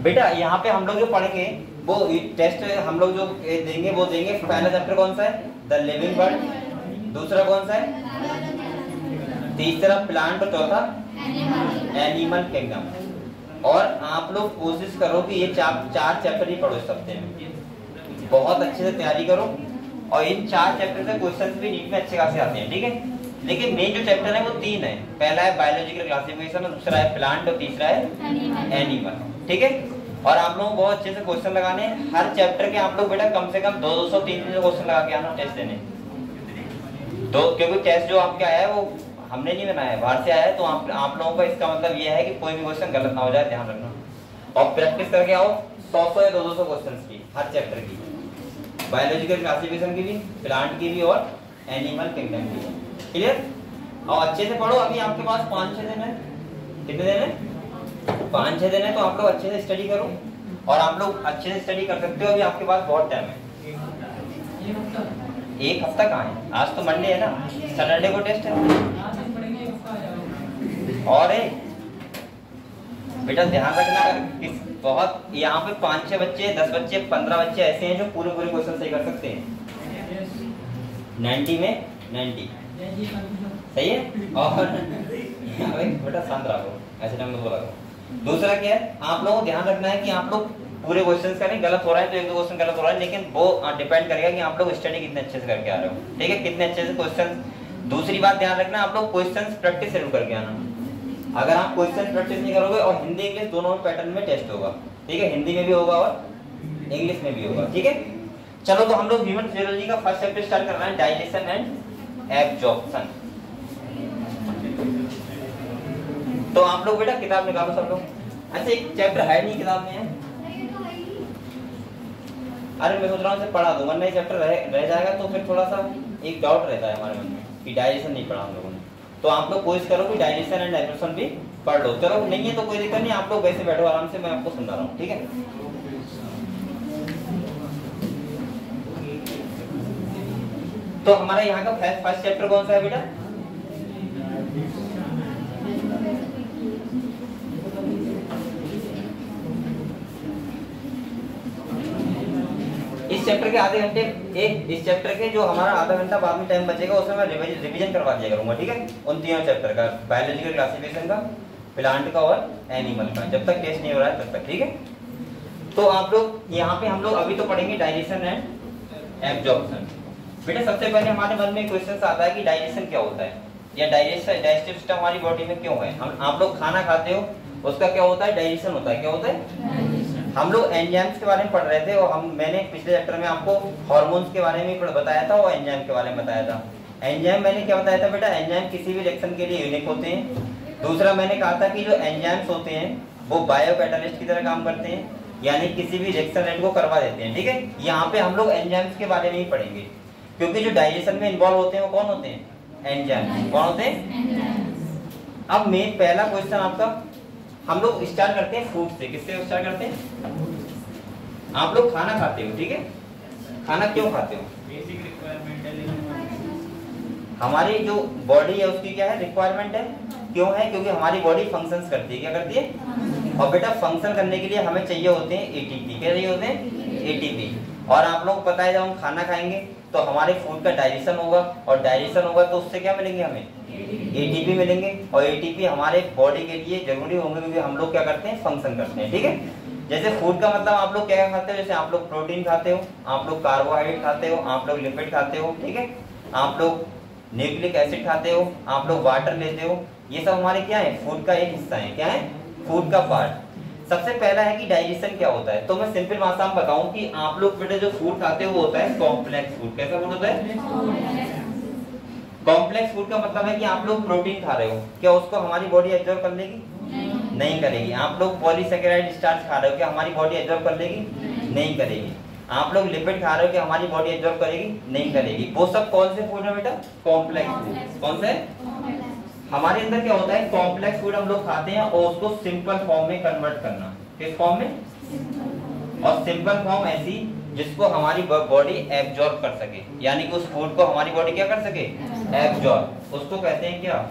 बेटा यहाँ पे हम लोग जो पढ़ेंगे वो टेस्ट हम लोग जो देंगे वो देंगे। पहला चैप्टर कौन सा है? The living world. दूसरा कौन सा है? तीसरा प्लांट और चौथा एनिमल किंगडम। और आप लोग कोशिश करो कि ये चार चैप्टर ही पढ़ो इस हफ्ते में, बहुत अच्छे से तैयारी करो। और इन 4 चैप्टर से क्वेश्चंस भी नीट में अच्छे खासे आते हैं, ठीक है। लेकिन मेन जो चैप्टर है वो 3 है। पहला है बायोलॉजिकल क्लासिफिकेशन, दूसरा है प्लांट और तीसरा है एनिमल, ठीक है। और आप लोगों को बहुत अच्छे से क्वेश्चन लगाने हैं हर चैप्टर के। आप लोग बेटा कम से कम 200-300 क्वेश्चन लगा के आना टेस्ट देने। तो क्योंकि टेस्ट जो आपके आया है वो हमने नहीं बनाया है, बाहर से आया है। तो आप लोगों का इसका मतलब ये है कि कोई भी क्वेश्चन गलत ना हो जाए, ध्यान रखना। और प्रैक्टिस करके आओ 100 या 200 क्वेश्चन की हर चैप्टर की, बायोलॉजिकल क्लासिफिकेशन की भी, प्लांट की भी और एनिमल किंगडम की। क्लियर? और अच्छे से पढ़ो। अभी आपके पास 5-6 दिन है। कितने दिन है? 5-6 दिन है। तो आप लोग अच्छे से स्टडी करो और आप लोग अच्छे से स्टडी कर सकते हो। अभी आपके पास बहुत टाइम है। एक हफ्ता कहाँ है? आज तो मंडे है ना, सैटरडे को टेस्ट है। और बेटा ध्यान रखना, बहुत यहाँ पे 5-6 बच्चे, 10 बच्चे, 15 बच्चे ऐसे हैं जो पूरे क्वेश्चन सही कर सकते हैं। 90 में 90 सही है। और बेटा शांत रहो, ऐसे टाइम में बोला करो। दूसरा क्या है, आप लोगों को ध्यान रखना है कि आप लोग पूरे क्वेश्चंस करें। गलत हो रहा है तो 1-2 क्वेश्चन गलत हो रहा है, लेकिन वो डिपेंड करेगा कि आप लोग स्टडी कितने अच्छे से करके आ रहे हो, ठीक है, कितने अच्छे से क्वेश्चन। दूसरी बात ध्यान रखना, आप लोग क्वेश्चंस प्रैक्टिस जरूर करके आना। अगर आप क्वेश्चन प्रैक्टिस नहीं करोगे, और हिंदी इंग्लिश दोनों पैटर्न में टेस्ट होगा, ठीक है, हिंदी में भी होगा और इंग्लिश में भी होगा, ठीक है। चलो तो हम लोग ह्यूमन फिजियोलॉजी का फर्स्ट चैप्टर स्टार्ट कर रहे हैं, डाइजेशन एंड एब्जॉर्प्शन। तो आप लोग बेटा किताब निकालो सब लोग। अच्छा एक चैप्टर है नहीं किताब में है। अरे मैं सोच रहा हूँ पढ़ा दूं, वरना ये चैप्टर रह जाएगा तो फिर थोड़ा सा एक डाउट रहता है हमारे मन में कि डाइजेशन नहीं पढ़ा हम लोगों ने। तो आप लोग कोशिश करो कि डाइजेशन एंड एब्जॉर्प्शन भी पढ़ लो। चलो नहीं है तो कोई दिक्कत नहीं, आप लोग वैसे बैठो आराम से, मैं आपको समझा रहा हूँ, ठीक है। तो हमारा यहाँ का फर्स्ट चैप्टर कौन सा है बेटा? इस चैप्टर के आधे घंटे इस चैप्टर के जो हमारा आधा घंटा बाद में टाइम बचेगा उसमें मैं रिवीजन करवा दिया करूंगा, ठीक है, उन तीनों चैप्टर का, बायोलॉजिकल क्लासिफिकेशन का, प्लांट का और एनिमल का, जब तक टेस्ट नहीं हो रहा है तब तक, ठीक है। तो आप लोग यहाँ पे हम लोग अभी तो पढ़ेंगे डाइजेशन एंड एब्जॉर्प्शन। बेटा सबसे पहले हमारे मन में क्वेश्चन आता है कि डाइजेशन क्या होता है, या डाइजेस्टिव सिस्टम हमारी बॉडी में क्यों है। आप लोग खाना खाते हो, उसका क्या होता है? डाइजेशन होता है। क्या होता है? हम लोग एंजाइम्स के बारे में पढ़ रहे थे और मैंने पिछले चैप्टर में आपको हार्मोन्स के बारे में बताया था और एंजाइम के बारे में बताया था। एंजाइम मैंने क्या बताया था बेटा? एंजाइम किसी भी रिएक्शन के लिए यूनिक होते हैं। दूसरा मैंने कहा था कि जो एंजाइम्स होते हैं वो बायो कैटालिस्ट की तरह काम करते हैं, यानी किसी भी रिएक्शन रेट को करवा देते हैं, ठीक है। यहाँ पे हम लोग एंजाइम्स के बारे में ही पढ़ेंगे, क्योंकि जो डाइजेशन में इन्वॉल्व होते हैं वो कौन होते हैं? एंजाइम। कौन होते हैं? अब मेन पहला क्वेश्चन आपका, हम लोग स्टार्ट करते हैं फूड से। किससे स्टार्ट करते हैं? आप लोग खाना खाते हो, ठीक है। खाना क्यों खाते हो? बेसिक रिक्वायरमेंट है। हमारी जो बॉडी है उसकी क्या है? रिक्वायरमेंट है। क्यों है? क्योंकि हमारी बॉडी फंक्शंस करती है। क्या करती है? और बेटा फंक्शन करने के लिए हमें चाहिए होते हैं एटीपी। क्या चाहिए होते हैं? एटीपी। और आप लोग को पता है जब हम खाना खाएंगे तो हमारे फूड का डाइजेशन होगा, और डाइजेशन होगा तो उससे क्या मिलेंगे? हमें एटीपी मिलेंगे। और एटीपी हमारे बॉडी के लिए जरूरी होंगे, क्योंकि हम लोग क्या करते हैं? फंक्शन करते हैं, ठीक है। जैसे फूड का मतलब आप लोग क्या खाते हो? जैसे आप लोग प्रोटीन खाते हो, आप लोग कार्बोहाइड्रेट खाते हो, आप लोग लिपिड खाते हो, ठीक है, आप लोग न्यूक्लिक एसिड खाते हो, आप लोग वाटर लेते हो। ये सब हमारे क्या है? फूड का एक हिस्सा है। क्या है? फूड का पार्ट। सबसे पहला है कि डाइजेशन क्या होता है। तो मैं सिंपल भाषा में बताऊं कि आप लोग बेटे जो फूड खाते हो वो होता है कॉम्प्लेक्स फूड। कैसा फूड होता है? कॉम्प्लेक्स फूड का मतलब है कि आप लोग प्रोटीन खा रहे हो, क्या उसको हमारी बॉडी एब्जॉर्ब कर लेगी? नहीं करेगी। आप लोग पॉलीसैकेराइड स्टार्च खा रहे हो, क्या हमारी बॉडी एब्जॉर्ब कर लेगी? नहीं करेगी। आप लोग लिपिड खा रहे हो, क्या हमारी बॉडी एब्जॉर्ब करेगी? नहीं करेगी। वो सब कौन से फूड है बेटा? Complex food. कौन से? हमारे अंदर क्या होता है? कॉम्प्लेक्स फूड हम लोग खाते हैं और उसको सिंपल फॉर्म में कन्वर्ट करना। किस फॉर्म में? और सिंपल फॉर्म ऐसी जिसको हमारी बॉडी एब्जॉर्ब कर सके, यानी कि उस फूड को हमारी बॉडी क्या कर सके? एब्जॉर्ब। उसको कहते हैं क्या?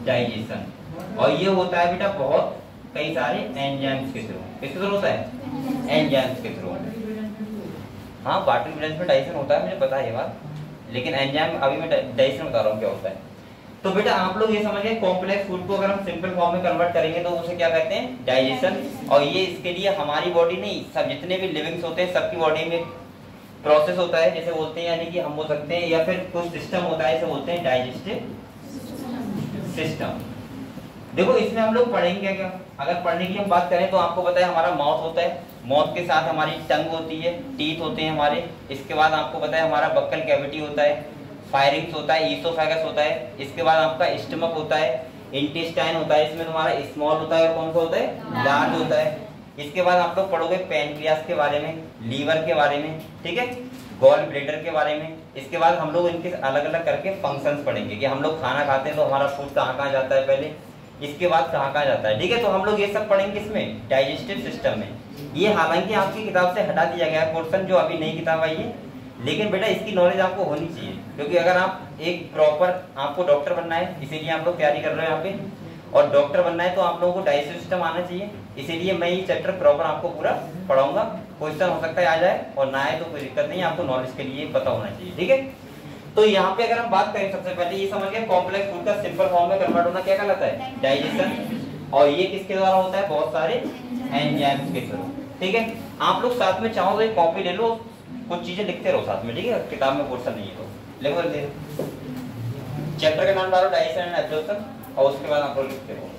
डाइजेशन। और ये होता है बेटा बहुत कई सारे एंजाइम्स के थ्रू। किसके थ्रू होता है? एंजाइम्स के थ्रू। हाँ वाटर ब्रेन में डाइजेशन होता है, मुझे पता है ये बात, लेकिन एंजाइम अभी मैं डाइजेशन बता रहा हूँ क्या होता है। तो बेटा आप लोग ये समझिए कॉम्प्लेक्स फूड को अगर हम सिंपल फॉर्म में कन्वर्ट करेंगे तो उसे क्या कहते हैं? डाइजेशन। और ये इसके लिए हमारी बॉडी नहीं, सब जितने भी लिविंग्स होते हैं सबकी बॉडी में प्रोसेस होता है, जैसे बोलते हैं, यानी कि हम बोल सकते हैं, या फिर कुछ सिस्टम होता है, इसे बोलते हैं डाइजेस्टिव सिस्टम। देखो इसमें हम लोग पढ़ेंगे क्या? अगर पढ़ने की हम बात करें तो आपको पता है हमारा माउथ होता है, माउथ के साथ हमारी टंग होती है, टीथ होते हैं हमारे, इसके बाद आपको पता है हमारा बक्कल कैविटी होता है, फायरिंग्स होता है, ईसोफेगस होता है, इसके बाद आपका स्टमक होता है, इंटेस्टाइन होता है, इसमें तुम्हारा स्मॉल होता है और कौन सा होता है? लार्ज होता है। इसके बाद आप लोग पढ़ोगे पैनक्रियास के बारे में, लीवर के बारे में, ठीक है, गॉल ब्लैडर के बारे में। इसके बाद हम लोग इनके अलग अलग करके फंक्शंस पढ़ेंगे कि हम लोग खाना खाते हैं तो हमारा फूड कहाँ कहाँ जाता है पहले, इसके बाद कहाँ कहाँ जाता है, ठीक है। तो हम लोग ये सब पढ़ेंगे इसमें डाइजेस्टिव सिस्टम में। ये हालांकि आपकी किताब से हटा दिया गया है पोर्शन, जो अभी नई किताब आई है, लेकिन बेटा इसकी नॉलेज आपको होनी चाहिए, क्योंकि अगर आप एक प्रॉपर, आपको डॉक्टर बनना है, इसीलिए आप लोग तैयारी कर रहे हो यहाँ पे, और डॉक्टर बनना है तो आप लोगों को डाइजेस्टिव सिस्टम आना चाहिए, इसीलिए मैं ये चैप्टर प्रॉपर आपको पूरा पढ़ाऊंगा। क्वेश्चन हो सकता है आ जाए और ना आए तो कोई दिक्कत नहीं, आपको नॉलेज के लिए पता होना चाहिए, ठीक है। तो यहाँ पे अगर हम बात करें, सबसे पहले ये समझ गए कॉम्प्लेक्स फूड का सिंपल फॉर्म में कन्वर्ट होना क्या कहलाता है? डाइजेशन। और ये किसके द्वारा होता है? बहुत सारे एंजाइम्स के थ्रू, ठीक है। आप लोग साथ में चाहो तो एक कॉपी ले लो, कुछ चीजें लिखते रहो साथ में, ठीक है, किताब में पोर्शन नहीं है तो लिखो। चैप्टर का नाम डालो डाइजेशन एंड एब्जॉर्प्शन, और उसके बाद आप लोग लिखते रहो।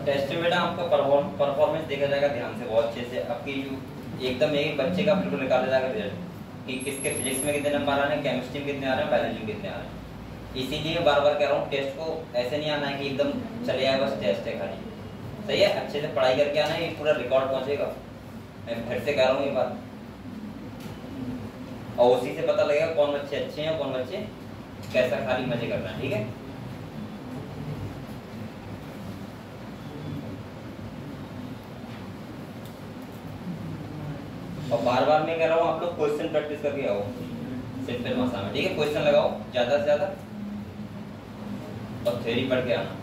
टेस्ट में बेटा आपका परफॉर्मेंस देखा जाएगा ध्यान से, बहुत अच्छे से। आपकी एकदम एक बच्चे का बिल्कुल निकाला जाएगा रिजल्ट कि किसके फिजिक्स में कितने नंबर आ रहे हैं, केमिस्ट्री में कितने आ रहे हैं, बायोलॉजी में कितने आ रहे हैं। इसीलिए बार बार कह रहा हूँ टेस्ट को ऐसे नहीं आना है कि एकदम चले आए बस टेस्ट है खाली, सही है। अच्छे से पढ़ाई करके आना है, ये पूरा रिकॉर्ड पहुंचेगा। मैं फिर से कह रहा हूँ ये बात, और उसी से पता लगेगा कौन बच्चे अच्छे हैं, कौन बच्चे कैसा खाली मजे करना है, ठीक है। और बार बार मैं कह रहा हूँ आप लोग क्वेश्चन प्रैक्टिस करके आओ सिंपल भाषा में, ठीक है। क्वेश्चन लगाओ ज्यादा से ज्यादा और थ्योरी पढ़ के आना।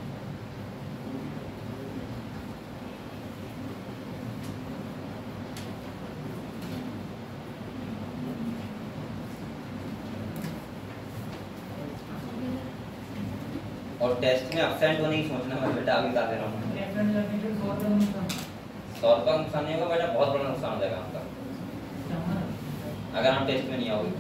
और टेस्ट में एब्सेंट होने की सोचना मत बेटा, अभी बता दे रहा हूँ। 100 रुपये का नुकसान नहीं होगा बेटा, बहुत बड़ा नुकसान हो जाएगा आपका अगर आप टेस्ट में नहीं आओगे।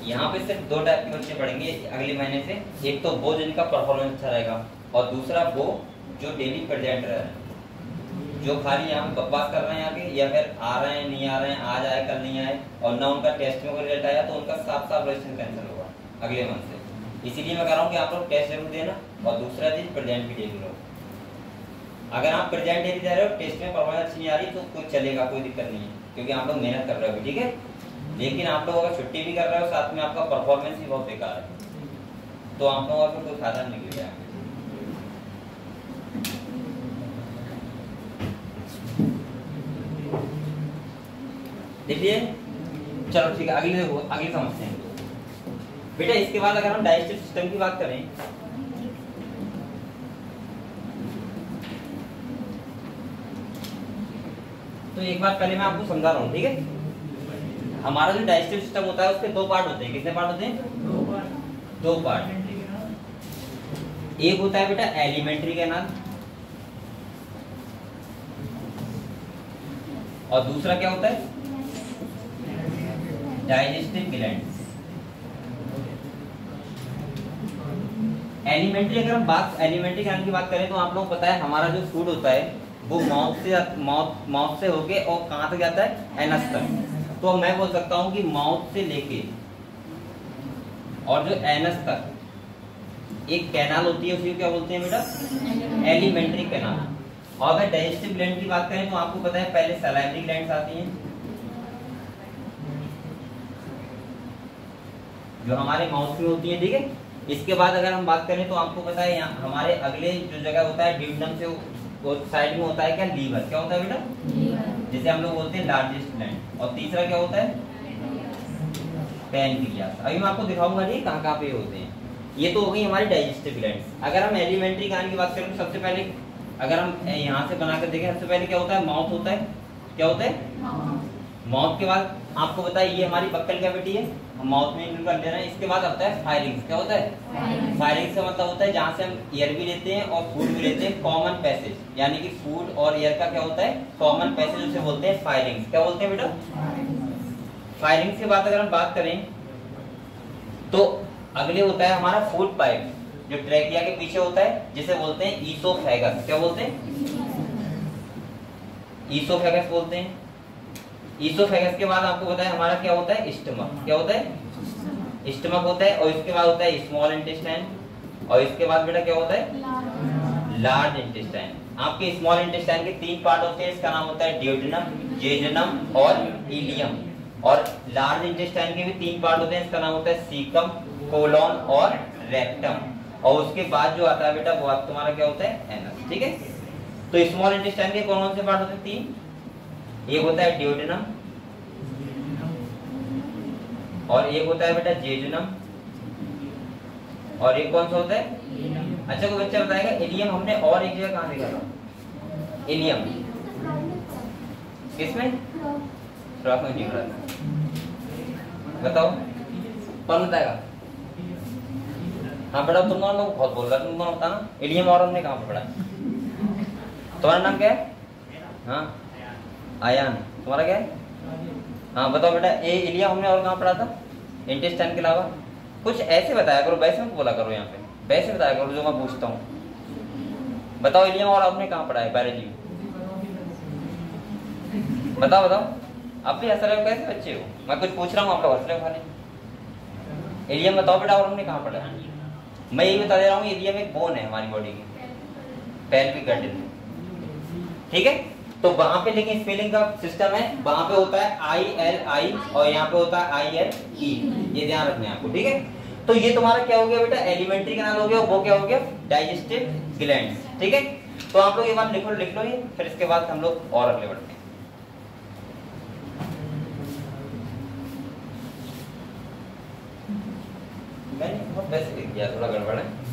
यहाँ पे सिर्फ 2 टाइप के बच्चे पढ़ेंगे अगले महीने से। एक तो वो जिनका परफॉर्मेंस अच्छा रहेगा, और दूसरा वो जो डेली प्रेजेंट रह रहे हैं, जो खाली यहाँ पे बकवास कर रहे हैं आके, या फिर आ रहे हैं नहीं आ रहे हैं, आज आए कल नहीं आए, और ना उनका टेस्ट में कोई रिजल्ट आया, तो उनका साफ रजिस्ट्रेशन कैंसिल होगा अगले मंथ से। इसीलिए मैं कह रहा हूँ कि आप लोग टेस्ट जरूर देना, और दूसरा चीज प्रेजेंट भी जरूर हो। अगर आप प्रेजेंट डेली दे रहे हो, टेस्ट में परफॉर्मेंस अच्छी नहीं आ रही तो कुछ चलेगा, कोई दिक्कत नहीं है, क्योंकि आप लोग मेहनत कर रहे हो, ठीक है। लेकिन आप लोग अगर छुट्टी भी कर रहे हो साथ में आपका परफॉर्मेंस ही बहुत बेकार है, तो आप लोगों का कोई फायदा नहीं निकलेगा। देखिए चलो ठीक है, अगले देखो, अगली समझते हैं बेटा। इसके बाद अगर हम डाइजेस्टिव सिस्टम की बात करें, तो एक बार पहले मैं आपको समझा रहा हूँ, ठीक है। हमारा जो डाइजेस्टिव सिस्टम होता है उसके दो पार्ट होते हैं। कितने पार्ट होते हैं? दो पार्ट। एक होता है बेटा एलिमेंट्री कैनाल, और दूसरा क्या होता है? Digestive glands. एलिमेंट्री, अगर हम एलिमेंट्री कैनाल की बात करें तो आप लोगों को पता है हमारा जो फूड होता है वो माउथ से होके और कहां तक जाता है? एनस तक। तो मैं बोल सकता हूं कि माउथ से लेके और जो एनस तक एक कैनाल होती है, उसी को क्या बोलते हैं बेटा? Alimentary canal. और अगर डाइजेस्टिव ग्लैंड की बात करें तो आपको पता है पहले सलाइवरी ग्लैंड्स आती हैं जो हमारे माउथ में होती है, ठीक है। इसके बाद अगर हम बात करें तो आपको पता है यहाँ हमारे अगले जो जगह होता है ड्यूडेनम से वो साइड में होता है क्या? लीवर। क्या होता है बेटा? जिसे हम लोग बोलते हैं लार्जेस्ट ग्लैंड। और तीसरा क्या होता है? पैनक्रियास। अभी मैं आपको दिखाऊंगा नहीं कहाँ कहाँ पे होते हैं। ये तो हो गई हमारी डाइजेस्टिव ग्लैंड्स। अगर हम एलिमेंट्री ग्लैंड की बात करें तो सबसे पहले अगर हम यहाँ से बनाकर देखें, सबसे पहले क्या होता है? माउथ होता है। क्या होता है? माउथ के बाद आपको पता है ये हमारी बक्कल कैविटी है, हम माउथ में इंक्लूड कर ले रहे हैं। इसके बाद आता है फायरिंग्स। क्या होता है? फायरिंग्स का मतलब होता है जहाँ से हम एयर भी लेते हैं और फूड भी लेते हैं, कॉमन पैसेज। यानी कि फूड और एयर का क्या होता है? कॉमन पैसेज, उसे बोलते हैं फायरिंग्स। क्या बोलते हैं बेटा? फायरिंग्स के बाद अगर हम बात करें तो अगले होता है हमारा फूड पाइप, जो ट्रैकिया के पीछे होता है, जिसे बोलते हैं ईसोफेगस। क्या बोलते हैं? ईसोफेगस बोलते हैं। ईसोफेगस के बाद आपको पता है हमारा क्या होता है? स्टमक। क्या होता है? स्टमक होता है। और इसके बाद होता है स्मॉल इंटेस्टाइन, और इसके बाद बेटा क्या होता है? Large intestine. आपके स्मॉल इंटेस्टाइन के तीन पार्ट होते हैं, इसका नाम होता है ड्यूडेनम, जेजुनम और इलियम। और लार्ज इंटेस्टाइन के भी तीन पार्ट होते हैं, इसका नाम होता है सीकम, कोलोन और रेक्टम। और उसके बाद जो आता है बेटा वो आप तुम्हारा क्या होता है? एनस। ठीक है। तो स्मॉल इंटेस्टाइन के कौन से पार्ट होते हैं? तीन। एक होता है ड्यूडेनम, और एक होता है बेटा जेजुनम, और एक कौन सा होता है? अच्छा कोई बच्चा बताएगा इलियम हमने और एक जगह कहाँ देखा था? इलियम किसमें? श्राप में नहीं रहा। बताओ कौन बताएगा? हाँ बेटा तुम दोनों लोग बहुत बोल रहा, तुम दोनों बताना इलियम और हमने कहाँ पे पढ़ा? तुम्हारा नाम क्या है? हाँ आयान। तुम्हारा क्या है? हाँ बताओ बेटा, ए इलियम हमने और कहाँ पढ़ा था इंटेस्टाइन के अलावा? कुछ ऐसे बताया करो, वैसे मत बोला करो, यहाँ पे वैसे बताया करो जो मैं पूछता हूँ। बताओ इलियम और आपने कहाँ पढ़ा है बायोलॉजी? बताओ बताओ, आप भी हंस रहे हो, कैसे बच्चे हो? मैं कुछ पूछ रहा हूँ आप लोग हंस रहे हो खाली। इलियम बताओ बेटा और हमने कहाँ पढ़ा है? मैं यही बता दे रहा हूँ, इलियम एक बोन है हमारी बॉडी की, पेल्विक गर्डल। ठीक है। तो वहां पे लेकिन स्पेलिंग का सिस्टम है, वहां पे होता है ILI और यहाँ पे होता है ILE, ये ध्यान रखना है आपको। ठीक है। तो ये तुम्हारा क्या हो गया बेटा? एलिमेंट्री कैनाल हो गया। वो क्या हो गया? Digestive glands. ठीक है। तो आप लोग ये बात लिख लो ये, फिर इसके बाद हम लोग और अगले बढ़ते हैं। मैंने बहुत वैसे लिख दिया, थोड़ा गड़बड़ है।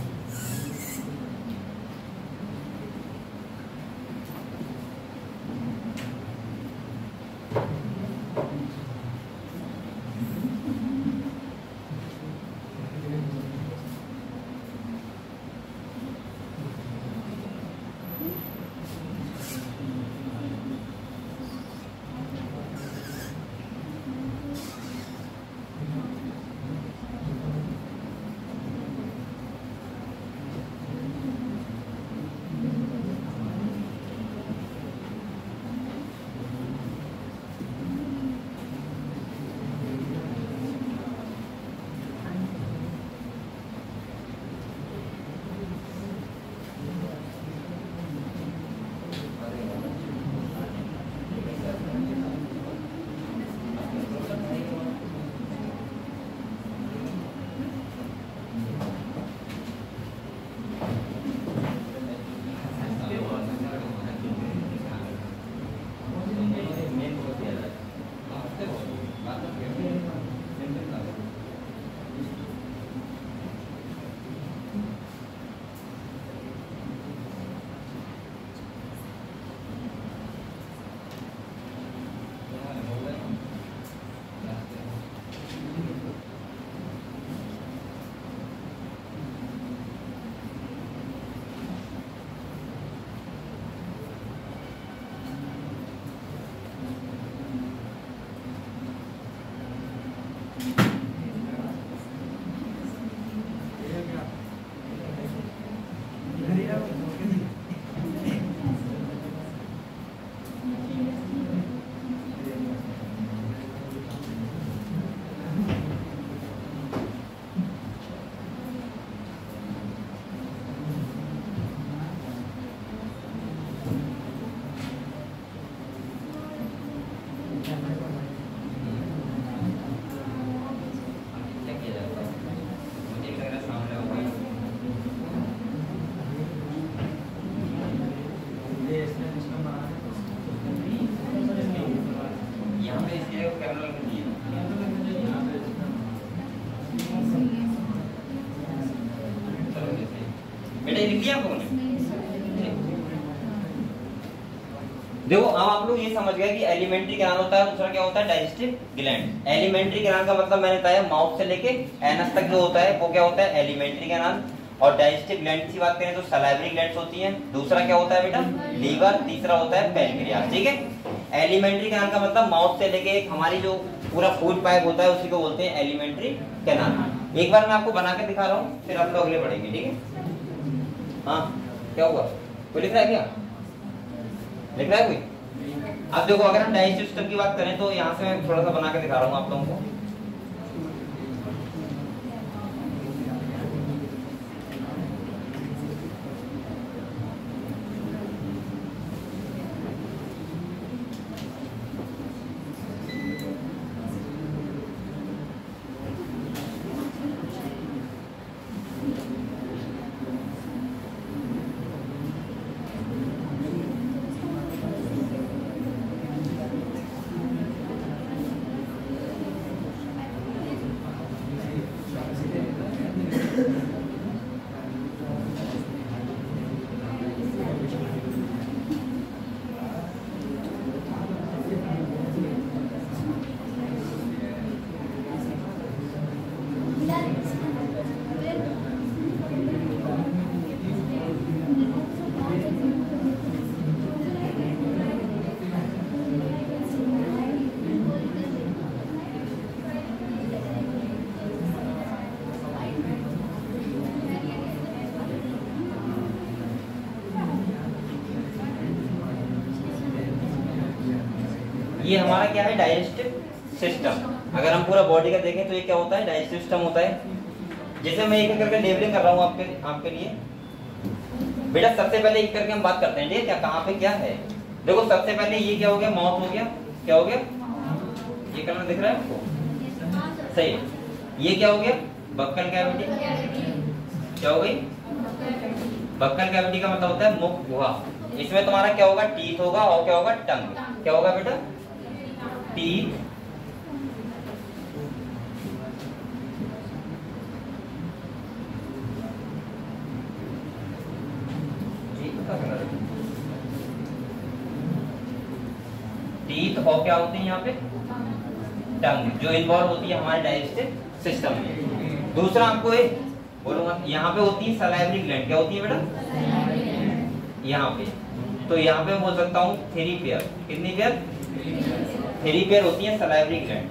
आप लोग ये समझ गए कि एलिमेंट्री कैनाल होता है, दूसरा क्या होता है डाइजेस्टिव ग्लैंड। एलिमेंट्री कैनाल का मतलब मैंने बताया माउथ से लेके एनस तक जो होता है वो क्या होता है एलिमेंट्री कैनाल। और डाइजेस्टिव ग्लैंड की बात करें तो सलाइवरी ग्लैंड्स होती हैं। दूसरा क्या होता है बेटा लीवर, तीसरा होता है पैनक्रियास। ठीक है, एलिमेंट्री कैनाल का मतलब माउथ से लेके हमारी जो पूरा फूड पाइप होता है उसी को बोलते हैं एलिमेंट्री कैनाल। एक बार मैं आपको बना के दिखा रहा हूँ, फिर आप लोग अगले पढ़ेंगे। ठीक है, हाँ क्या हुआ, कोई लिख रहा है क्या, लिख रहा है कोई? अब देखो अगर हम डाइजेस्टिव सिस्टम की बात करें तो यहाँ से मैं थोड़ा सा बना के दिखा रहा हूँ आप लोगों को। ये हमारा क्या है डाइजेस्टिव सिस्टम। अगर हम पूरा बॉडी का देखें तो ये क्या होता है डाइजेस्टिव सिस्टम होता है। जैसे मैं एक एक करके लेबलिंग कर रहा हूँ आपके लिए। बेटा सबसे पहले एक करके हम बात करते हैं, ठीक है, क्या कहाँ पे क्या है। देखो सबसे पहले ये क्या हो गया, माउथ हो गया, क्या हो गया, ये कलर दिख रहा है आपको, सही है। ये क्या हो गया, बक्कल कैविटी, क्या हो गई, बक्कल कैविटी का मतलब होता है मुख गुहा। इसमें तुम्हारा क्या होगा, टीथ होगा और क्या होगा, टंग, क्या होगा बेटा, टीथ, टीथ और क्या होती है यहाँ पे, टंग, जो इन्वॉल्व होती है हमारे डाइजेस्टिव सिस्टम में। दूसरा आपको एक बोलूंगा, यहाँ पे होती है सलाइवरी ग्लैंड, क्या होती है बेटा, यहाँ पे। तो यहाँ पे मैं बोल सकता हूँ 3 पेयर, कितनी पेयर, 3 पेयर होती है सलाइवरी ग्लैंड।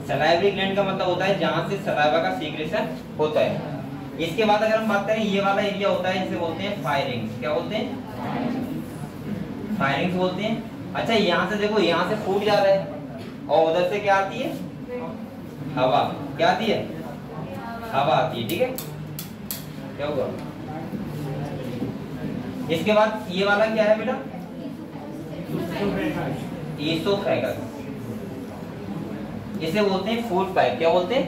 सलाइवरी ग्लैंड का मतलब होता है जहां से सलाइवा का सीक्रेशन होता है। इसके बाद अगर हम बात करें, ये वाला एरिया होता है, इसे बोलते हैं फायरिंग्स, क्या बोलते हैं, फायरिंग्स बोलते हैं। अच्छा यहाँ से देखो, यहाँ से फूड जा रहा है और उधर से क्या आती है, हवा, क्या आती है, हवा आती है, ठीक है, क्या होगा। इसके बाद ये वाला क्या है बेटा, ईसोफेगस, इसे बोलते हैं फूड पाइप, क्या बोलते हैं।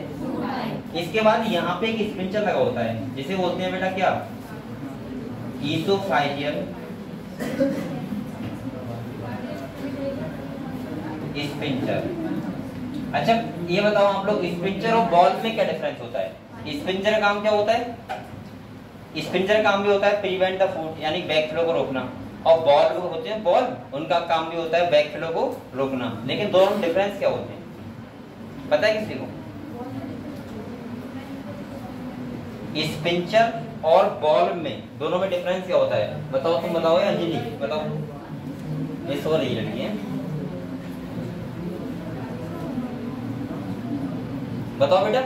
इसके बाद यहाँ पे एक स्पिंचर लगा होता है, जिसे बोलते हैं बेटा क्या, ईसोफाइजियल स्पिंचर। अच्छा ये बताओ आप लोग, स्पिंचर और बॉल में क्या डिफरेंस होता है। स्पिंचर का काम क्या होता है, स्पिंचर का काम भी होता है प्रिवेंट द फूड, यानी बैक फ्लो को रोकना, और बॉल जो होते हैं बॉल, उनका काम भी होता है बैक फ्लो को रोकना। लेकिन दोनों डिफरेंस क्या होते हैं, पता है किसी को, स्पिंचर और बॉल में दोनों में डिफरेंस क्या होता है, बताओ, तुम बताओ या अंजलि बताओ, ये सो रही लड़की है, बताओ बेटा,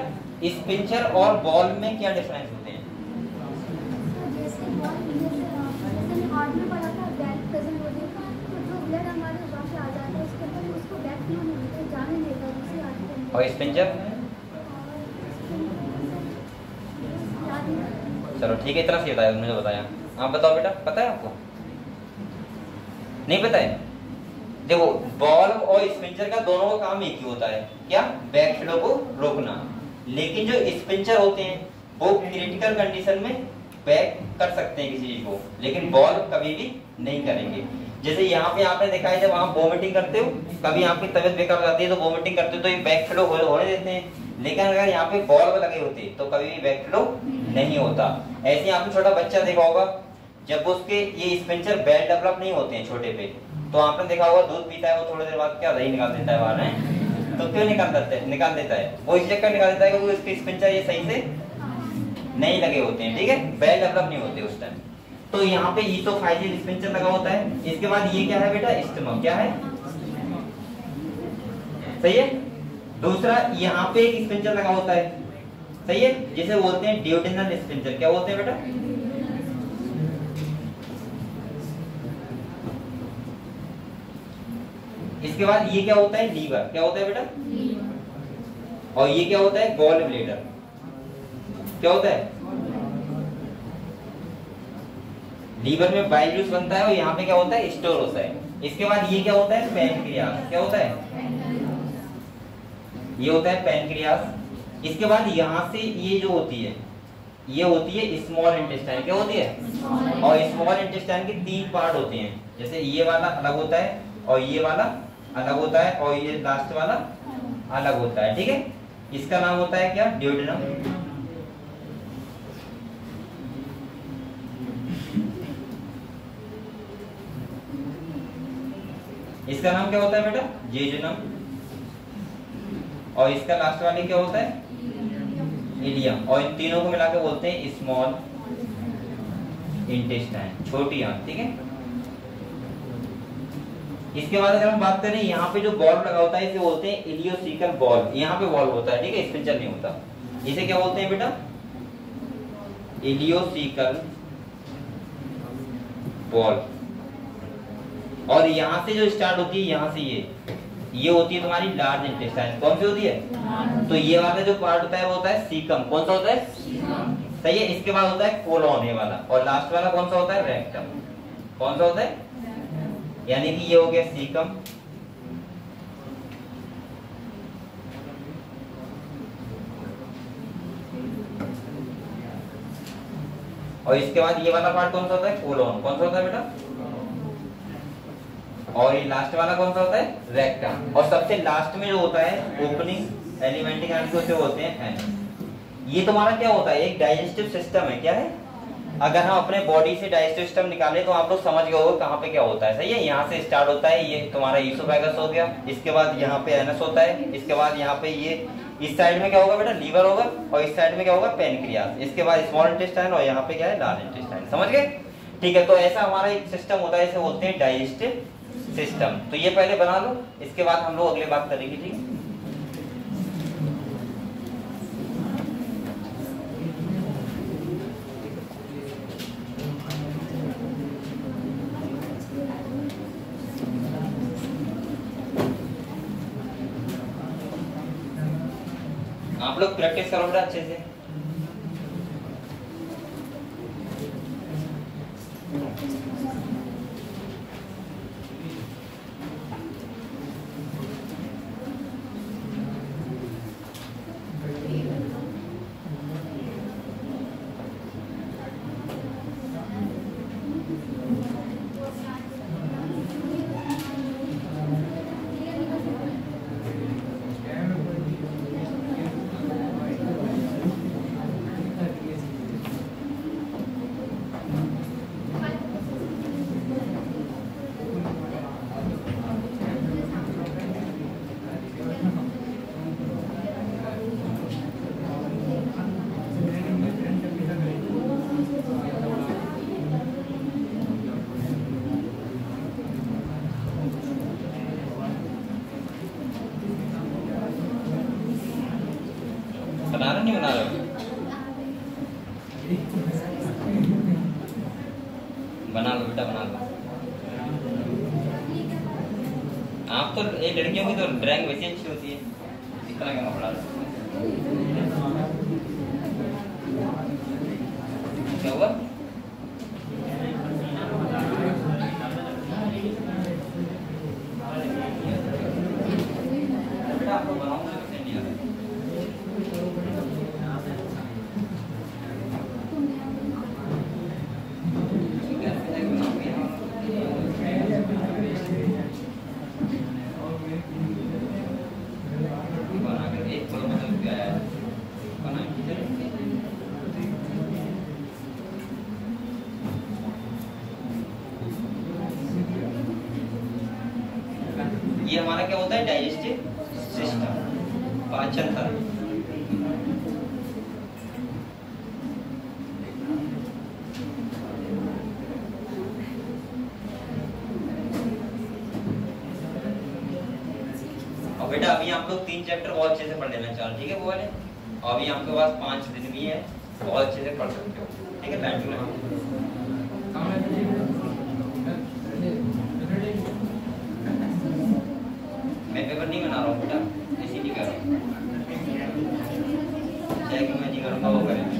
स्पिंचर और बॉल में क्या डिफरेंस होते हैं। और स्पिंचर, चलो ठीक है, इतना सी बताया, मुझे बताया। आप बताओ बेटा, पता है आपको, नहीं पता है। देखो बॉल और स्पिंचर का दोनों का काम एक ही होता है, क्या, बैक फ्लो को रोकना। लेकिन जो स्पिंचर होते हैं वो क्रिटिकल कंडीशन में बैक कर सकते हैं किसी चीज को, लेकिन बॉल कभी भी नहीं करेंगे। जैसे यहाँ पे आपने देखा है, जब आप वोमिटिंग करते हो, कभी आपकी तबीयत बेकार हो जाती है तो वोमिटिंग करते हो तो ये बैक फ्लो होने देते हैं। लेकिन अगर यहाँ पे बॉल लगे होते तो कभी भी बैक फ्लो नहीं होता। ऐसे ही आपने छोटा बच्चा देखा होगा, जब उसके ये स्पिंचर वेल डेवलप नहीं होते हैं छोटे पे, तो आपने देखा होगा दूध पीता है वो थोड़ी देर बाद क्या दही निकाल देता है बाहर है। तो क्यों निकाल देता है वो इस चक्कर निकाल देता है क्योंकि उसके स्पिंचर ये सही से नहीं लगे होते हैं, ठीक है, वेल डेवलप नहीं होते उस टाइम। तो यहाँ पे ईसोफाइजियल स्पिंचर लगा होता है। इसके बाद ये क्या है बेटा, स्टमक, क्या है, सही है। दूसरा यहाँ पे एक स्पिंचर लगा होता है, सही है, जिसे बोलते हैं ड्यूडेनल स्पिंचर। क्या बोलते हैं बेटा, इसके बाद ये क्या होता है, लीवर। क्या होता है बेटा, और ये क्या होता है, गॉल ब्लेडर। क्या होता है, लीवर में बाइल जूस बनता है और यहाँ पे क्या होता है, स्टोर होता है। इसके बाद ये क्या होता है, पैनक्रियास। क्या होता है, ये होता है पैनक्रियास। इसके बाद यहाँ से ये जो होती है, ये होती है स्मॉल इंटेस्टाइन। क्या होती है, और स्मॉल इंटेस्टाइन के 3 पार्ट होते हैं, जैसे ये वाला अलग होता है और ये वाला अलग होता है और ये लास्ट वाला अलग होता है, ठीक है। इसका नाम होता है क्या, ड्यूडेनम। इसका नाम क्या होता है बेटा, जेजुनम। और इसका लास्ट वाले क्या होता है, इलियम। और इन तीनों को मिला के बोलते हैं स्मॉल इंटेस्टाइन, छोटी आंत, ठीक है। इसके बाद अगर हम बात करें, यहाँ पे जो बॉल लगा होता है इसे बोलते हैं इलियोसिकल बॉल। यहाँ पे बॉल होता है, ठीक है, स्पिंचर नहीं होता। इसे क्या बोलते हैं बेटा, इलियोसिकल बॉल। और यहाँ से जो स्टार्ट होती है, यहाँ से ये होती है तुम्हारी लार्ज इंटेस्टाइन। कौन सी होती है, तो ये वाला जो पार्ट होता है वो होता है सीकम। कौन सा होता है, सही है। इसके बाद होता है कोलोन, ये वाला। और लास्ट वाला कौन सा होता है, रेक्टम। कौन सा होता है, यानी कि ये हो गया सीकम, और इसके बाद ये वाला पार्ट कौन सा होता है, कोलोन। कौन सा होता है बेटा, और ये लास्ट वाला कौन सा होता है, रेक्टम। और सबसे लास्ट में जो होता है ओपनिंग एलिमेंटिंग आर्टरी, उसे बोलते हैं एनस। ये तुम्हारा क्या होता है, एक डाइजेस्टिव सिस्टम है। क्या है, अगर हम अपने बॉडी से डाइजेस्टिव सिस्टम निकाले तो आप लोग समझ गए होगे कहाँ पे क्या होता है, सही है। यहाँ से स्टार्ट होता है, ये तुम्हारा ईसोफेगस हो गया। इसके बाद यहाँ पे एनस होता है। इसके बाद यहाँ पे ये इस साइड में क्या होगा बेटा, लीवर होगा। और इस साइड में क्या होगा, पैनक्रियास। इसके बाद स्मॉल इंटेस्टाइन और यहाँ पे क्या है, लार्ज इंटेस्टाइन। समझ गए, ठीक है। तो ऐसा हमारा एक सिस्टम होता है, इसे बोलते हैं डाइजेस्टिव सिस्टम। तो ये पहले बना लो, इसके बाद हम लोग अगली बात करेंगे, ठीक है। आप लोग प्रैक्टिस करो बेटा अच्छे से। बना रहे नहीं बना रहे, बना लो बेटा, बना लो। आप तो एक लड़कियों की तो ड्राइंग वैसे अच्छी होती है, इतना क्या पड़ा क्या हुआ, बेटा आपको बनाऊंगा वैसे नहीं आता। ये हमारा क्या होता है, डाइजेस्टिव सिस्टम, पाचन तंत्र। और बेटा अभी आप लोग 3 चैप्टर बहुत अच्छे से पढ़ लेना चाहिए, ठीक है वो वाले। और अभी आपके पास 5 दिन भी है, बहुत अच्छे से पढ़ सकते हो, ठीक है। टाइम टू मैं पेपर नहीं बना रहा हूँ बेटा, ऐसे नहीं कर रहा हूँ, चेक मैं नहीं करूँगा, वो करेंगे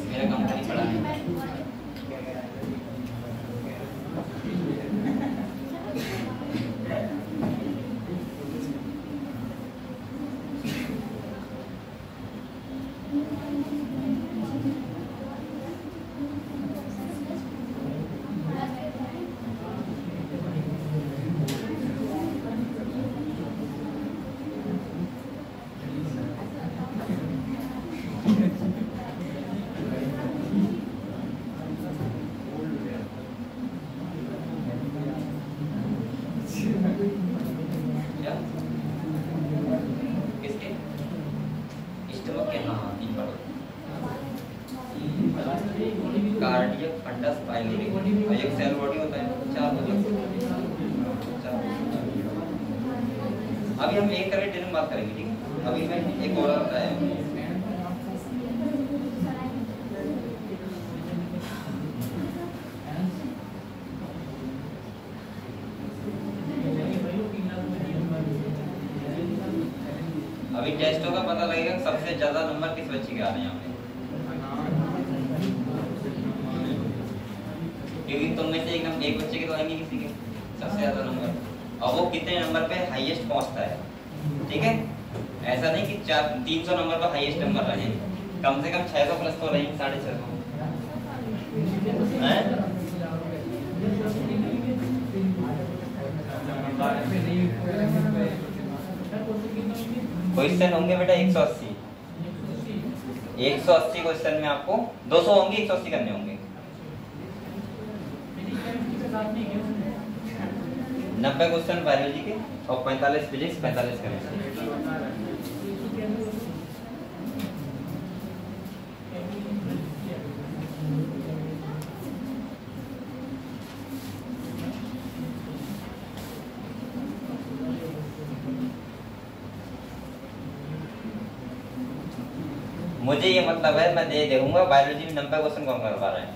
मेरा कंपनी पढ़ा है। कार्डियक फंडस पाइलोरी, एक सेल बॉडी होता है, 4 अभी हम एक करके डिटेल बात करेंगे, ठीक है। अभी मैं एक और बताया, अभी टेस्टों का पता लगेगा सबसे ज्यादा नंबर किस बच्चे के आ रहे हैं यहाँ पे, क्योंकि तुम में से एक बच्चे के तो आएंगे किसी के सबसे ज्यादा नंबर, और वो कितने नंबर पे हाईएस्ट पहुंचता है, ठीक है। ऐसा नहीं कि 300 नंबर पर हाईएस्ट नंबर रहे, कम से कम 600 प्लस तो रहेंगे, 650 क्वेश्चन होंगे बेटा 180 क्वेश्चन में आपको 200 होंगे, 180 करने होंगे। 90 क्वेश्चन बायोलॉजी के और 45 फिजिक्स, 45 केमिस्ट्री। मुझे ये मतलब है, मैं दे देखूंगा बायोलॉजी में 90 क्वेश्चन कौन कर पा रहे हैं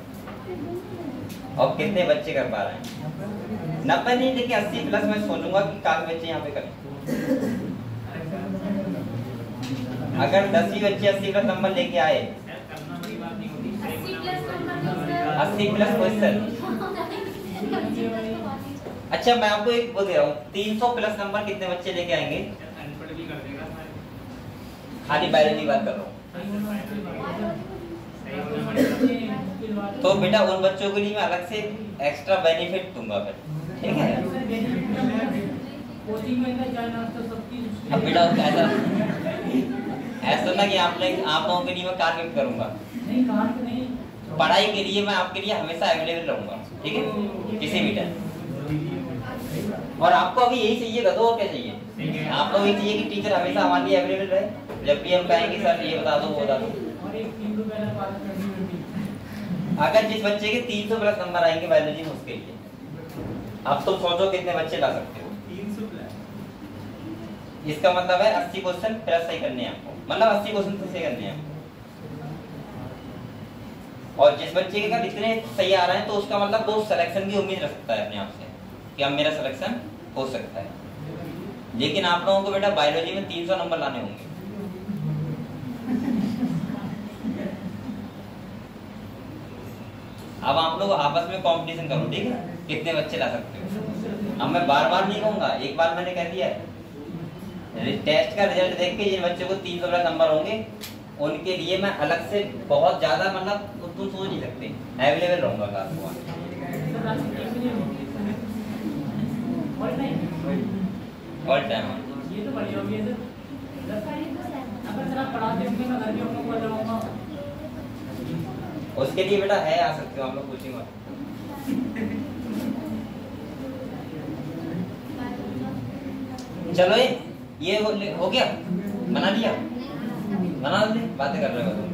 और कितने बच्चे कर पा रहे हैं। 90 नहीं, देखिए 80 प्लस मैं सोचूंगा कि काफी बच्चे यहाँ पे करें। अगर 10 ही बच्चे 80 प्लस नंबर लेके आए, 80 प्लस क्वेश्चन, अच्छा मैं आपको एक वो दे रहा हूँ, 300 प्लस नंबर कितने बच्चे लेके आएंगे, खाली बायोलॉजी बात कर रहा हूँ। तो बेटा उन बच्चों के लिए मैं अलग से एक्स्ट्रा बेनिफिट दूंगा फिर, ठीक है। अब बेटा ऐसा ना कि आप लोगों के लिए मैं कार्य करूंगा, पढ़ाई के लिए मैं आपके लिए हमेशा अवेलेबल रहूंगा, ठीक है, किसी भी टाइम। और आपको अभी यही चाहिए गधो, और क्या चाहिए आपको? यही चाहिए कि टीचर हमेशा हमारे लिए अवेलेबल रहे, जब भी हम कहेंगे सर ये बता दो वो बता दो। अगर जिस बच्चे के 300 प्लस नंबर आएंगे बायोलॉजी में, उसके लिए अब तुम सोचो कितने बच्चे ला सकते हो। 300 इसका मतलब है 80 क्वेश्चन प्लस सही करने हैं आपको, मतलब 80 क्वेश्चन तो सही करने हैं आपको। और जिस बच्चे के अगर इतने सही आ रहे हैं तो उसका मतलब वो सिलेक्शन की उम्मीद रख सकता है अपने आप से कि अब मेरा सिलेक्शन हो सकता है। लेकिन आप लोगों को बेटा बायोलॉजी में 300 नंबर लाने होंगे। अब आप लोग आपस में कंपटीशन करो, ठीक है, कितने बच्चे ला सकते हो। अब मैं बार बार नहीं कहूंगा, एक बार मैंने कह दिया है, टेस्ट का रिजल्ट देख के जिन बच्चों को 300 प्लस नंबर होंगे उनके लिए मैं अलग से बहुत ज्यादा, मतलब तुम सोच नहीं सकते, अवेलेबल रहूंगा क्लास को। ऑल टाइम ये तो बढ़िया होगी सर, अगर सर आप पढ़ाते होंगे मैं घर भी उनको बोल रहा हूँ। उसके लिए बेटा है, आ सकते हो आप लोग कोचिंग में। चलो ये हो गया, बना लिया, बना दे, बातें कर रहे हो तुम।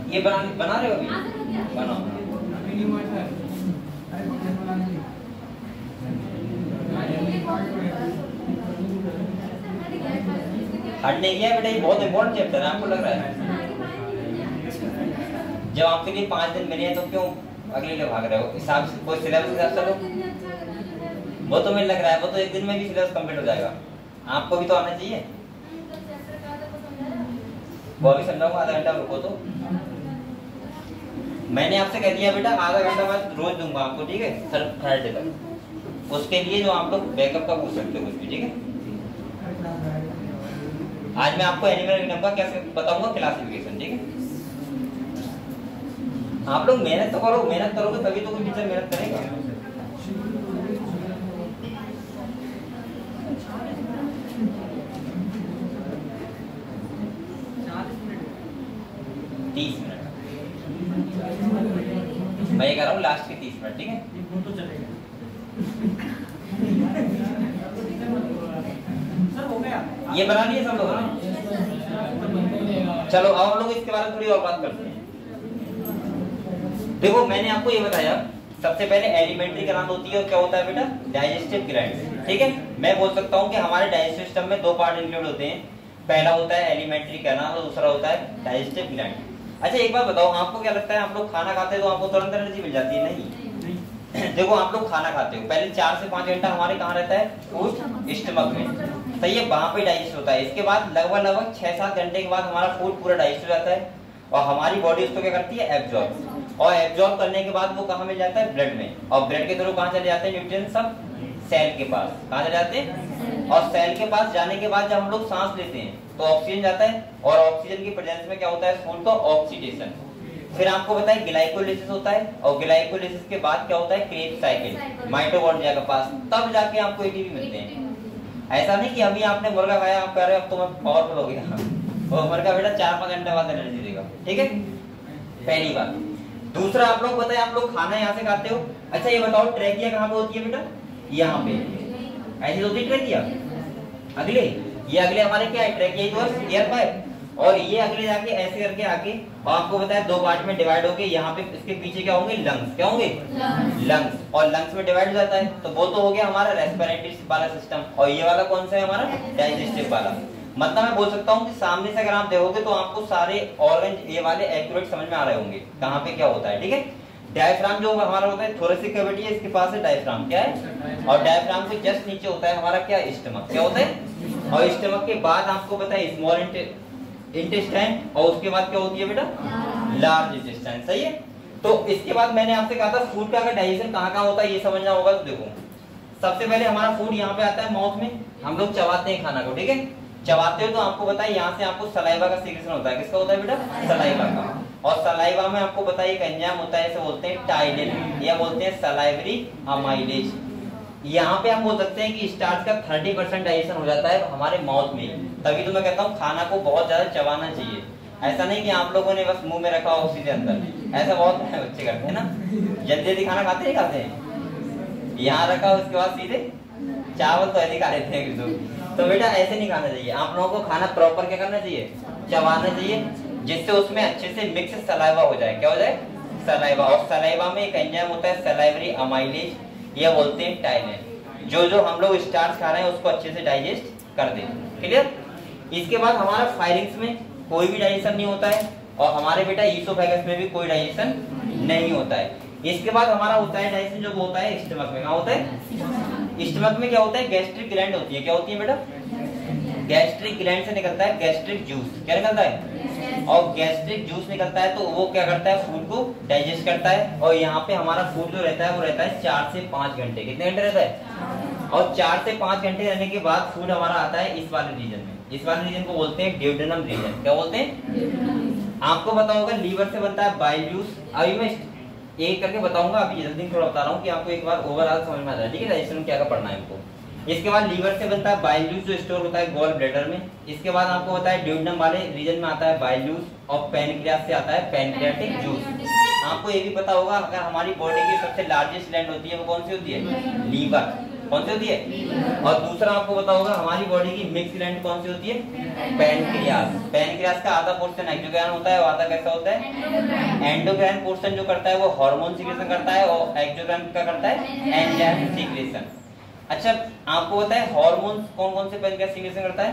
ये बना रहे हो अभी, बनाओ। हट नहीं गया बेटा, ये बहुत इंपॉर्टेंट चैप्टर है, आपको लग रहा है जब आपके लिए 5 दिन मिले हैं तो क्यों अगले लिए भाग रहे हो? हिसाब से कोई सिलेबस के हिसाब से वो तो मुझे लग रहा है वो तो एक दिन में भी सिलेबस कंप्लीट हो जाएगा, आपको भी तो आना चाहिए। वो अभी समझाऊंगा, आधा घंटा रुको तो। मैंने आपसे कह दिया बेटा आधा घंटा मैं रोज दूंगा आपको, ठीक है, सर फ्राइडे तक। उसके लिए जो आप लोग बैकअप का पूछ सकते हो कुछ भी, ठीक है। आज मैं आपको एनिमल किंगडम का कैसे बताऊंगा क्लासिफिकेशन, ठीक है। आप लोग मेहनत तो करो, मेहनत करोगे तभी तो कोई टीचर मेहनत करेगा। मैं ये कह रहा हूँ लास्ट के 30 मिनट, ठीक है। ये बना लिए सब लोगों ने? चलो अब हम लोग इसके बारे में थोड़ी और बात करते हैं। देखो मैंने आपको ये बताया सबसे पहले एलिमेंट्री ग्रंथ होती है और क्या होता है बेटा, डाइजेस्टिव ग्रंथ, ठीक है। मैं बोल सकता हूँ कि हमारे डाइजेस्टिव सिस्टम में 2 पार्ट इंक्लूड होते हैं, पहला होता है एलिमेंट्री ग्रंथ और दूसरा होता है डाइजेस्टिव ग्रंथ। अच्छा एक बात बताओ, आपको क्या लगता है आप लोग खाना खाते हो तो आपको तुरंत एनर्जी मिल जाती है? नहीं। देखो आप लोग खाना खाते हो, पहले 4 से 5 घंटा हमारे कहाँ रहता है, फूड स्टमक में, सही है, वहां पे डाइजेस्ट होता है। इसके बाद लगभग 6-7 घंटे के बाद हमारा फूड पूरा डाइजेस्ट हो जाता है और हमारी बॉडी उसको क्या करती है, एब्जॉर्ब, और एब्जॉर्ब करने के बाद वो कहाँ मिल जाता है, ब्लड में, और ब्लड के थ्रू कहाँ चले जाते हैं न्यूट्रिएंट्स सब, सेल के पास। कहाँ चले जाते हैं? और सेल के पास जाने के बाद जब हम लोग सांस लेते हैं तो ऑक्सीजन जाता है, और ऑक्सीजन की प्रेजेंस में क्या होता है, फूड का ऑक्सीडेशन। फिर आपको बताया ग्लाइकोलाइसिस होता है, और ग्लाइकोलाइसिस के बाद क्या होता है, क्रेब्स साइकिल माइटोकॉन्ड्रिया के पास, तब जाके आपको एटीपी मिलते हैं। ऐसा नहीं कि अभी आपने मुर्गा खाया आप कह रहे हो अब तो मैं पावरफुल हो गया। वो मुर्गा बेटा 4-5 घंटे बाद एनर्जी देगा, ठीक है, पहली बात। दूसरा आप लोग बताए, आप लोग खाना यहाँ से खाते हो। अच्छा ये बताओ ट्रेकिया कहाँ पे होती है बेटा, यहाँ पे ऐसी होती है ट्रेकिया। अगले ये अगले हमारे क्या है, ट्रेकिया तो एयर पाइप, और ये अगले जाके ऐसे करके आके, और आपको बताया 2 पार्ट में डिवाइड होके, यहाँ पे इसके पीछे क्या होंगे, लंग्स, क्या होंगे, लंग्स, और लंग्स में डिवाइड हो जाता है। तो वो तो हो गया हमारा रेस्पिरेटरी वाला सिस्टम, और ये वाला कौन सा है हमारा, डाइजेस्टिव वाला। मतलब मैं बोल सकता हूँ कि सामने से अगर आप देखोगे तो आपको सारे ऑर्गन ये वाले एक्यूरेट समझ में आ रहे होंगे कहाँ पे क्या होता है, ठीक है। डायफ्राम जो हमारा होता है, थोरेसिक कैविटी है, इसके पास है डायफ्राम, क्या है, और डायफ्राम से जस्ट नीचे होता है हमारा क्या, स्टमक, क्या होता है, और स्टमक के बाद आपको पता है स्मॉल इंटेस्टाइन, और उसके बाद क्या होती है बेटा, लार्ज इंटेस्टाइन, सही है। तो इसके बाद मैंने आपसे कहा था फूड का अगर डाइजेशन कहाँ होता है ये समझना होगा। तो देखो सबसे पहले हमारा फूड यहाँ पे आता है माउथ में, हम लोग चबाते हैं खाना को, ठीक है। चबाते हो तो आपको बताइए यहाँ से आपको सलाइवा का सीक्रेशन होता है, किसका होता है बेटा, सलाइवा का। और सलाइवा में आपको बताइए एक एंजाइम होता है, इसे बोलते हैं टाइलिन, या बोलते हैं सलाइवरी अमाइलेज। यहाँ पे हम बोल सकते हैं कि स्टार्च का 30% डाइजेशन हो जाता है हमारे माउथ में। तभी तो मैं कहता हूँ खाना को बहुत ज्यादा चबाना चाहिए। ऐसा नहीं कि आप लोगों ने बस मुंह में रखा हो सीधे अंदर, ऐसा बहुत बच्चे करते हैं ना, जल्दी जल्दी खाना खाते नहीं खाते हैं, यहाँ रखा हो उसके बाद सीधे चावल तो ऐसे खा लेते हैं। तो बेटा ऐसे नहीं खाना चाहिए, आप लोगों को खाना प्रॉपर क्या करना चाहिए, चबाना चाहिए, जिससे उसमें अच्छे से मिक्स सलाइवा हो जाए, क्या हो जाए, सलाइवा। और सलाइवा में एक एंजाइम होता है सलाइवरी अमाइलेज, या बोलते हैं टाइलिन, जो हम लोग स्टार्च खा रहे हैं उसको अच्छे से डाइजेस्ट कर दे, क्लियर। इसके बाद हमारा फायरिंग्स में कोई भी डाइजेशन नहीं होता है, और हमारे बेटा ईसोफेगस में भी कोई डाइजेशन नहीं होता है। इसके बाद हमारा होता है डाइजेशन जो होता है स्टमक में, कहाँ होता है, स्टमक में क्या होता है, गैस्ट्रिक ग्लैंड होती है, क्या होती है बेटा, गैस्ट्रिक ग्लैंड से निकलता है गैस्ट्रिक जूस, क्या निकलता है, और गैस्ट्रिक जूस निकलता है, तो वो क्या करता है, फूड को डाइजेस्ट करता है। और यहाँ पे हमारा फूड जो रहता है वो रहता है 4 से 5 घंटे। कितने घंटे रहता है? और 4 से 5 घंटे रहने के बाद फूड हमारा आता है इस वाले रीजन में। इस वाले रीजन को बोलते हैं ड्यूडेनम रीजन। क्या बोलते हैं? आपको पता होगा लीवर से बनता है बाइल जूस। अभी मैं एक करके बताऊंगा, अभी जल्दी थोड़ा बता रहा हूँ कि आपको एक बार ओवरऑल समझ में आ जाए, ठीक है, डाइजेशन में क्या क्या पढ़ना है हमको। इसके बाद लीवर से बनता है बाइल जूस जो स्टोर होता है गॉल ब्लैडर में। इसके बाद आपको पता है ड्यूडेनम वाले रीजन में आता है बाइल जूस, और पैनक्रियास से आता है पैनक्रियाटिक जूस। आपको ये भी पता होगा अगर हमारी बॉडी की सबसे लार्जेस्ट ग्लैंड होती है वो कौन सी होती है? लीवर। कौन सी होती है? और दूसरा आपको पता होगा हमारी बॉडी की मिक्स ग्लैंड कौन सी होती है? पैनक्रियास। पैनक्रियास का आधा पोर्शन एक्सोक्राइन होता है और आधा कैसा होता है? एंडोक्राइन पोर्शन जो करता है वो हार्मोन सीक्रेशन करता है, और एक्सोक्राइन क्या करता है? Enzyme secretion. अच्छा, आपको पता है हार्मोन कौन कौन से पैनक्रियास सीक्रेशन करता है?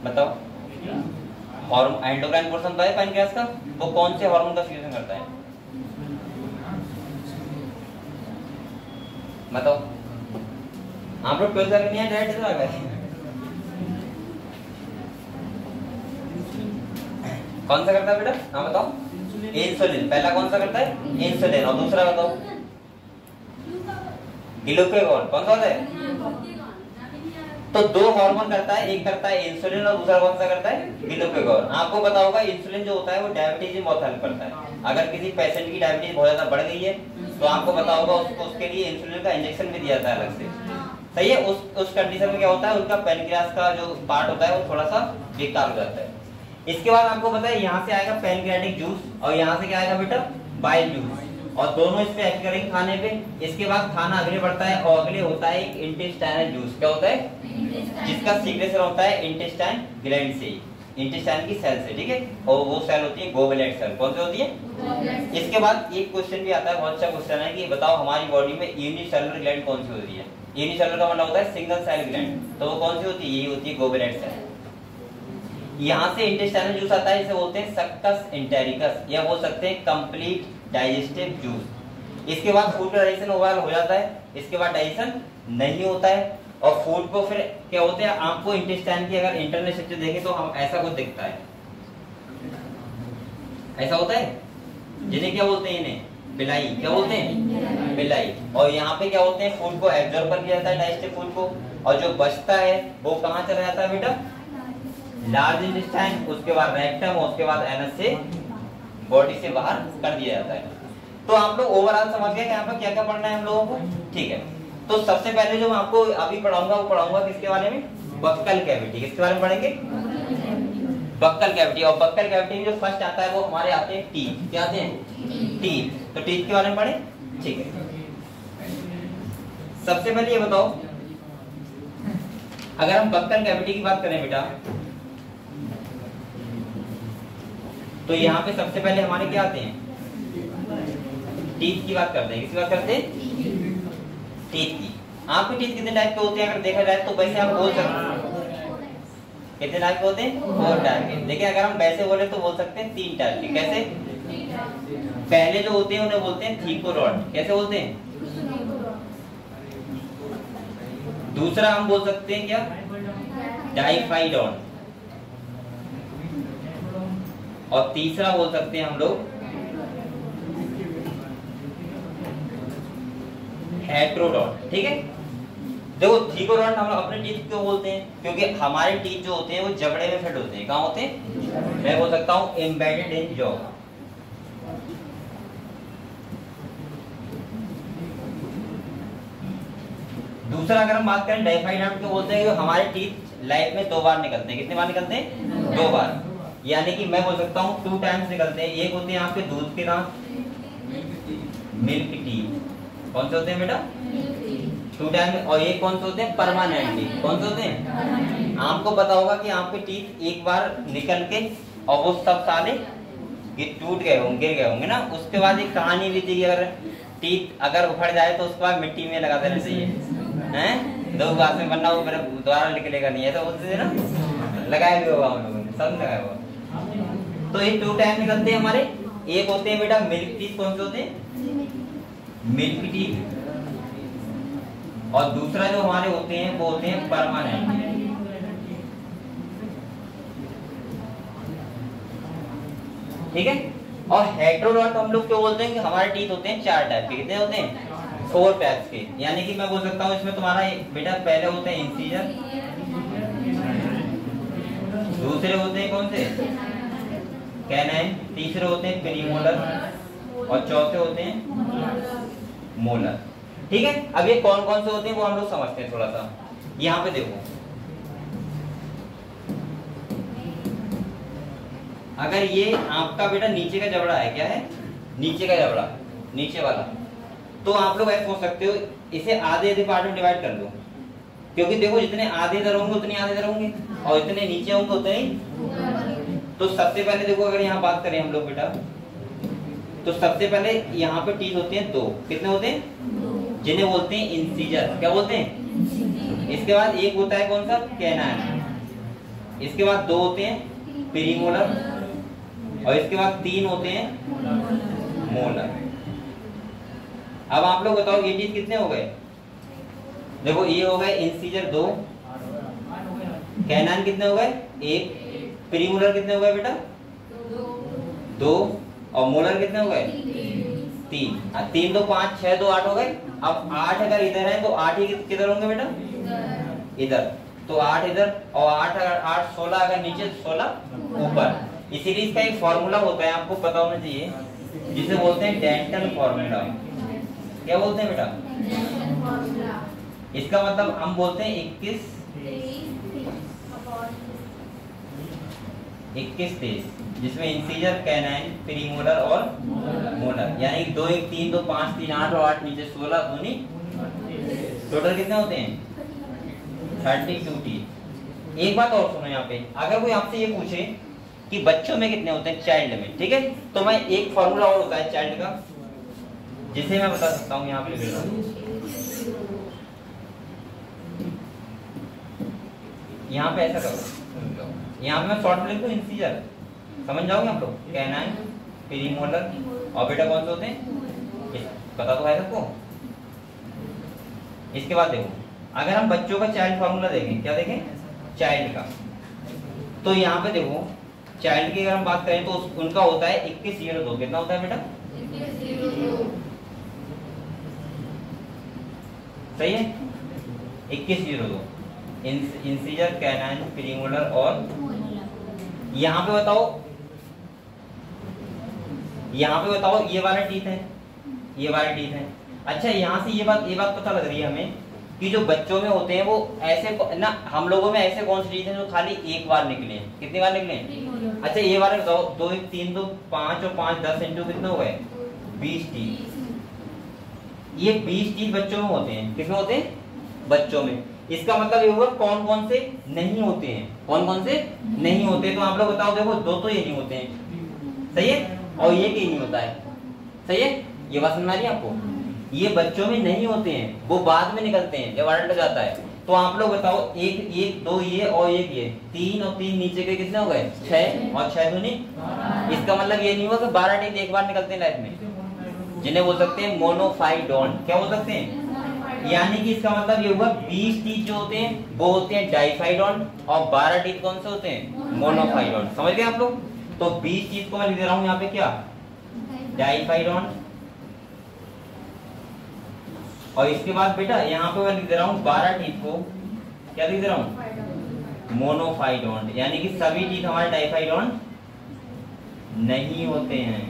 बताओ। एंडोक्राइन पोर्शन तो है पैनक्रियास का, वो कौन से हार्मोन का सीक्रेशन करता है? बताओ। आप लोग 12 नहीं है, डायरेक्ट आ गए। कौन सा करता है बेटा? हाँ बताओ। इंसुलिन। पहला कौन सा करता है? इंसुलिन। और दूसरा बताओ? ग्लूकागॉन। कौन सा है? तो 2 हार्मोन करता है, एक करता है इंसुलिन और दूसरा कौन सा करता है? ग्लूकागॉन। आपको पता होगा इंसुलिन जो होता है वो डायबिटीज में बहुत हेल्प करता है। अगर किसी पेशेंट की डायबिटीज बहुत ज्यादा बढ़ गई है तो आपको पता होगा उसको उसके लिए इंसुलिन का इंजेक्शन भी दिया जाता है अलग से। सही है। उस कंडीशन में क्या होता है, उनका पैनक्रियास का जो पार्ट होता है वो थोड़ा सा बेकार हो जाता है। इसके बाद आपको पता है यहाँ से आएगा पैनक्रियाटिक जूस, और यहाँ से क्या आएगा बेटा? Bile juice. और दोनों इस पे एक्ट करेंगे खाने पे। इसके बाद खाना अगले बढ़ता है, और अगले होता है एक इंटेस्टाइनल जूस। क्या होता है? जिसका सीक्रेशन होता है इंटेस्टाइन ग्लैंड से, इंटेस्टाइन की सेल से, ठीक है। और वो सेल होती है गोबलेट सेल। कौन सी होती है? इसके बाद एक क्वेश्चन भी आता है, बहुत अच्छा क्वेश्चन है, कि बताओ हमारी बॉडी में यूनिसेलुलर ग्लैंड कौन सी होती है? यूनिसेलुलर का मतलब होता है सिंगल सेल ग्लैंड, तो वो कौन सी होती है? यही होती है गोबलेट सेल। यहाँ से इंटेस्टाइनल जूस आता है, इसे बोलते हैं सक्कस एंटेरिकस, या बोल सकते हैं कंप्लीट डाइजेस्टिव जूस। इसके बाद फूड का डाइजेशन ओवरऑल हो जाता है, इसके बाद डाइजेशन नहीं होता है, और फूड को फिर क्या होते हैं, आपको इंटेस्टाइन की अगर इंटरनल स्ट्रक्चर देखें तो हम ऐसा कुछ दिखता है, ऐसा होता है। जिन्हें क्या बोलते हैं? इन्हें बिलाई। क्या बोलते हैं? बिलाई। और यहाँ पे क्या होते हैं, फूड को एब्जॉर्ब कर लिया जाता है, डाइजेस्टिव फूड को, और जो बचता है वो कहाँ चला जाता है बेटा? लार्ज इंटेस्टाइन, उसके बाद रेक्टम, उसके बाद एनस से बॉडी से बाहर कर दिया जाता है। तो आप लोग ओवरऑल समझ गए कि यहाँ पर क्या क्या पढ़ना है हम लोगों को, ठीक है। तो सबसे पहले जो मैं आपको अभी पढ़ाऊंगा वो पढ़ाऊंगा किसके बारे में? Buccal cavity. किसके बारे में पढ़ेंगे? Buccal cavity. और बक्कल कैविटी में जो फर्स्ट आता है वो हमारे आते हैं टीथ। क्या आते हैं? टीथ। तो टीथ के बारे में पढ़े, ठीक है। सबसे पहले ये बताओ, अगर हम बक्कल कैविटी की बात करें बेटा, तो यहाँ पे सबसे पहले हमारे क्या आते हैं? टीथ की बात करते हैं। किसकी बात करते हैं? टीथ की। आपके टीथ कितने टाइप के होते हैं अगर देखा जाए तो? वैसे आप बोल सकते हैं कितने टाइप के होते हैं? 4 टाइप के। लेकिन अगर हम वैसे बोले तो बोल सकते हैं 3 टाइप के। कैसे? पहले जो होते हैं उन्हें बोलते हैं थीकोरॉड। कैसे बोलते हैं? दूसरा हम बोल सकते हैं क्या? डाइफाइडॉन। और तीसरा बोल सकते हैं हम लोग हेट्रोडॉन, ठीक है। देखो थीकोडॉन हम अपने टीथ क्यों बोलते हैं? क्योंकि हमारे टीथ जो होते हैं वो जबड़े में फिट होते हैं। कहाँ होते हैं? मैं बोल सकता हूँ एम्बेडेड इन जॉ। दूसरा अगर हम बात करें डाइफाइडॉन क्यों बोलते हैं? हमारे टीथ लाइफ में 2 बार निकलते हैं। कितने बार निकलते हैं? 2 बार। यानी कि मैं बोल सकता हूँ 2 टाइम्स निकलते हैं। एक होते हैं आपके दूध के दांत, मिल्क टीथ। कौन से होते हैं बेटा? 2 टाइम। और एक कौन से होते हैं? परमानेंटली। कौन से होते हैं? आपको पता होगा कि आपके टीथ एक बार निकल के और वो सब साले ये टूट गए होंगे, गिर गए होंगे ना। उसके बाद एक कहानी भी थी कि अगर टीथ अगर उखड़ जाए तो उसके बाद मिट्टी में लगा देना चाहिए, हैं? 2 बार में, वरना वो दोबारा निकलेगा नहीं। ऐसा बोलते थे ना, लगाया भी होगा हम लोगों ने, सब लगाया होगा। तो ये 2 टाइम निकलते हैं हमारे। एक होते हैं बेटा मिल्क टीथ। कौन से होते हैं? Milk teeth. और दूसरा जो हमारे होते हैं वो होते हैं परमानेंट। ठीक है। और हेटेरोडॉन्ट हम लोग क्यों बोलते हैं कि हमारे टीथ होते हैं 4 टाइप के। कितने होते हैं? 4 टाइप्स के। यानी कि मैं बोल सकता हूँ इसमें तुम्हारा बेटा पहले होते हैं इंसीजर, दूसरे होते हैं कौन से? कैनाइन, तीसरे होते हैं प्रीमोलर और चौथे होते हैं मोलर। ठीक है। अब ये कौन कौन से होते हैं वो हम लोग समझते हैं थोड़ा सा। यहाँ पे देखो, अगर ये आपका बेटा नीचे का जबड़ा है, क्या है? नीचे का जबड़ा, नीचे वाला, तो आप लोग ऐसे सोच सकते हो इसे आधे आधे पार्ट में डिवाइड कर लो, क्योंकि देखो जितने आधे इधर होंगे उतने आधे इधर होंगे और इतने नीचे होंगे उतने ही। तो सबसे पहले देखो, अगर यहाँ बात करें हम लोग बेटा, तो सबसे पहले यहाँ पे टीथ होते हैं 2। कितने होते हैं? जिन्हें बोलते हैं इंसीजर। क्या बोलते हैं? इसके बाद एक होता है कौन सा? कैनाइन। इसके बाद 2 होते हैं प्रीमोलर और इसके बाद 3 होते हैं मोलर। अब आप लोग बताओ ये टीथ कितने हो गए? देखो ये हो गए इंसीजर 2, कैनाइन कितने हो गए? 1, प्रीमोलर कितने हो गए बेटा? 2 और मोलर कितने हो गए? 3। 3 तो 5, 6 तो 8 हो गए। अब 8 अगर इधर है तो 8 ही किधर होंगे बेटा? इधर। तो 8 इधर और 8 अगर 8 16 अगर नीचे 16 ऊपर। इसीलिए इसका एक फॉर्मूला होता है, आपको पता होना चाहिए, जिसे बोलते हैं डेंटल फॉर्मूला। क्या बोलते हैं बेटा? इसका मतलब हम बोलते हैं 21 23, जिसमें इंसीजर, कैनाइन, प्रीमोलर और मोलर, यानी 2 1 3 2 5 3 8 और 8 नीचे 16 दूनी टोटल कितने होते हैं? 32 टीथ। एक बात और सुनो, यहाँ पे अगर कोई आपसे ये पूछे कि बच्चों में कितने होते हैं, चाइल्ड में, ठीक है, तो मैं एक फॉर्मूला और होता है चाइल्ड का, जिसे मैं बता सकता हूँ। यहाँ पे लिख रहा हूँ, यहाँ पे ऐसा करो, यहाँ पे मैं शॉर्ट में लिख दूं इंसीजर, समझ जाओगे आप लोग? कैनाइन, प्रीमोलर और बेटा कौन से होते हैं? पता तो है सबको। इसके बाद देखो, अगर हम बच्चों का चाइल्ड फॉर्मूला देखें, क्या देखें? चाइल्ड का, तो यहाँ पे देखो चाइल्ड की अगर हम बात करें तो उनका होता है 2102। कितना होता है बेटा? 2102। सही है, 2102। इंसीजर, कैनाइन, प्रीमोलर और यहाँ पे बताओ, यहाँ पे बताओ ये वाला टीथ है, ये वाला टीथ है। अच्छा, यहाँ से ये बात पता लग रही है हमें कि जो बच्चों में होते हैं वो ऐसे ना, हम लोगों में ऐसे कौन से टीथ हैं जो खाली एक बार निकले हैं? कितनी बार निकले हैं? अच्छा, ये वाले बताओ, 2 1 3 2 5 और 5 10 इंटू कितने हो गए? 20 टीथ। ये 20 टीथ बच्चों में होते हैं। किसमें होते हैं? बच्चों में। इसका मतलब ये हुआ कौन कौन से नहीं होते हैं, कौन कौन से नहीं होते। तो आप लोग बताओ, देखो 2 तो ये नहीं होते हैं, सही है, और ये नहीं होता है, सही है। ये बात समझ आ रही है आपको? ये बच्चों में नहीं होते हैं, वो बाद में निकलते हैं जब अडल्ट जाता है। तो आप लोग बताओ, 1 2 ये और 1 ये, 3 और 3 नीचे के कितने हो गए? 6 और 6 दूनी। इसका मतलब ये नहीं हुआ कि 12 टीथ एक बार निकलते हैं लाइफ में, जिन्हें बोल सकते हैं मोनोफाइडोंट। क्या बोल सकते हैं? यानी कि इसका मतलब ये हुआ 20 टीथ जो होते हैं वो होते हैं डाइफाइडोंट और 12 टीथ कौन से होते हैं? मोनोफाइडोंट। समझ गए आप लोग? तो 20 टीथ को मैं लिख दे रहा हूं यहाँ पे, क्या? डाइफाइडोंट। और इसके बाद बेटा यहाँ पे मैं लिख दे रहा हूँ 12 टीथ को, क्या लिख दे रहा हूँ? मोनोफाइडोंट। यानी कि सभी टीथ हमारे डाइफाइडोंट नहीं होते हैं।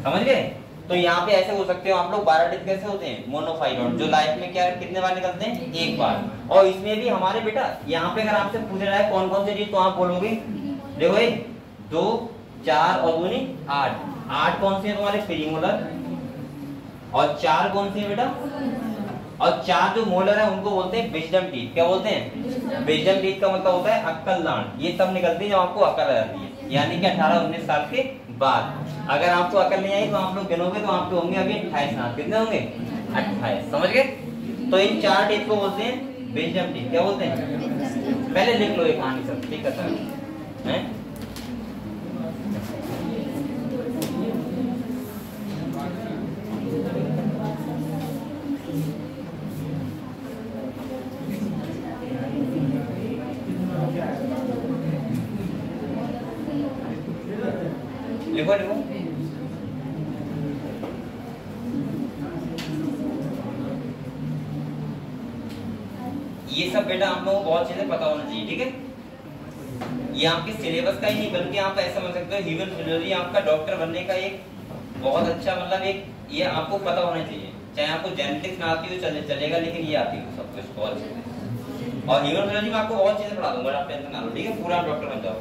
समझ गए? तो यहाँ पे ऐसे हो सकते हो आप लोग, 12 टीथ कैसे होते हैं? मोनोफाइडोंट, जो लाइफ में क्या कितने बार निकलते हैं? एक बार। और इसमें भी हमारे बेटा यहाँ पे अगर आपसे पूछा जाए कौन कौन से टीथ, तो आप बोलोगे, देखो 1 2 4 और 2 8। 8 कौन से हैं तुम्हारे? प्रीमोलर। और 4 कौन से हैं बेटा? और 4 जो मोलर है उनको बोलते हैं विजडम टीथ। क्या बोलते हैं? विजडम टीथ का मतलब होता है अक्कल दांत। ये तब निकलती है जब आपको अक्ल आ जाती है, यानी कि 18-19 साल के बाद। अगर आपको अकल नहीं आई तो आप लोग गिनोगे तो आपके होंगे अभी 28 दांत। कितने होंगे? 28। समझ गए? तो इन 4 टीथ को बोलते हैं विजडम टीथ। क्या बोलते हैं? पहले लिख लो ये कहानी सब, ठीक है सर? ये सब बेटा आप लोगों को बहुत चीजें पता होना चाहिए, ठीक है। ये आपके सिलेबस का ही नहीं बल्कि आप ऐसा समझ सकते हो ह्यूमन फिजियोलॉजी आपका डॉक्टर बनने का एक बहुत अच्छा मतलब एक ये आपको पता होना चाहिए। चाहे आपको जेनेटिक्स ना आती हो चलेगा, लेकिन ये आती हो सब कुछ बहुत अच्छे से। और ह्यूमन फिजियोलॉजी में आपको बहुत चीजें पढ़ा दूंगा, आप टेंशन ना लो, ठीक है। पूरा आप डॉक्टर बन जाओ।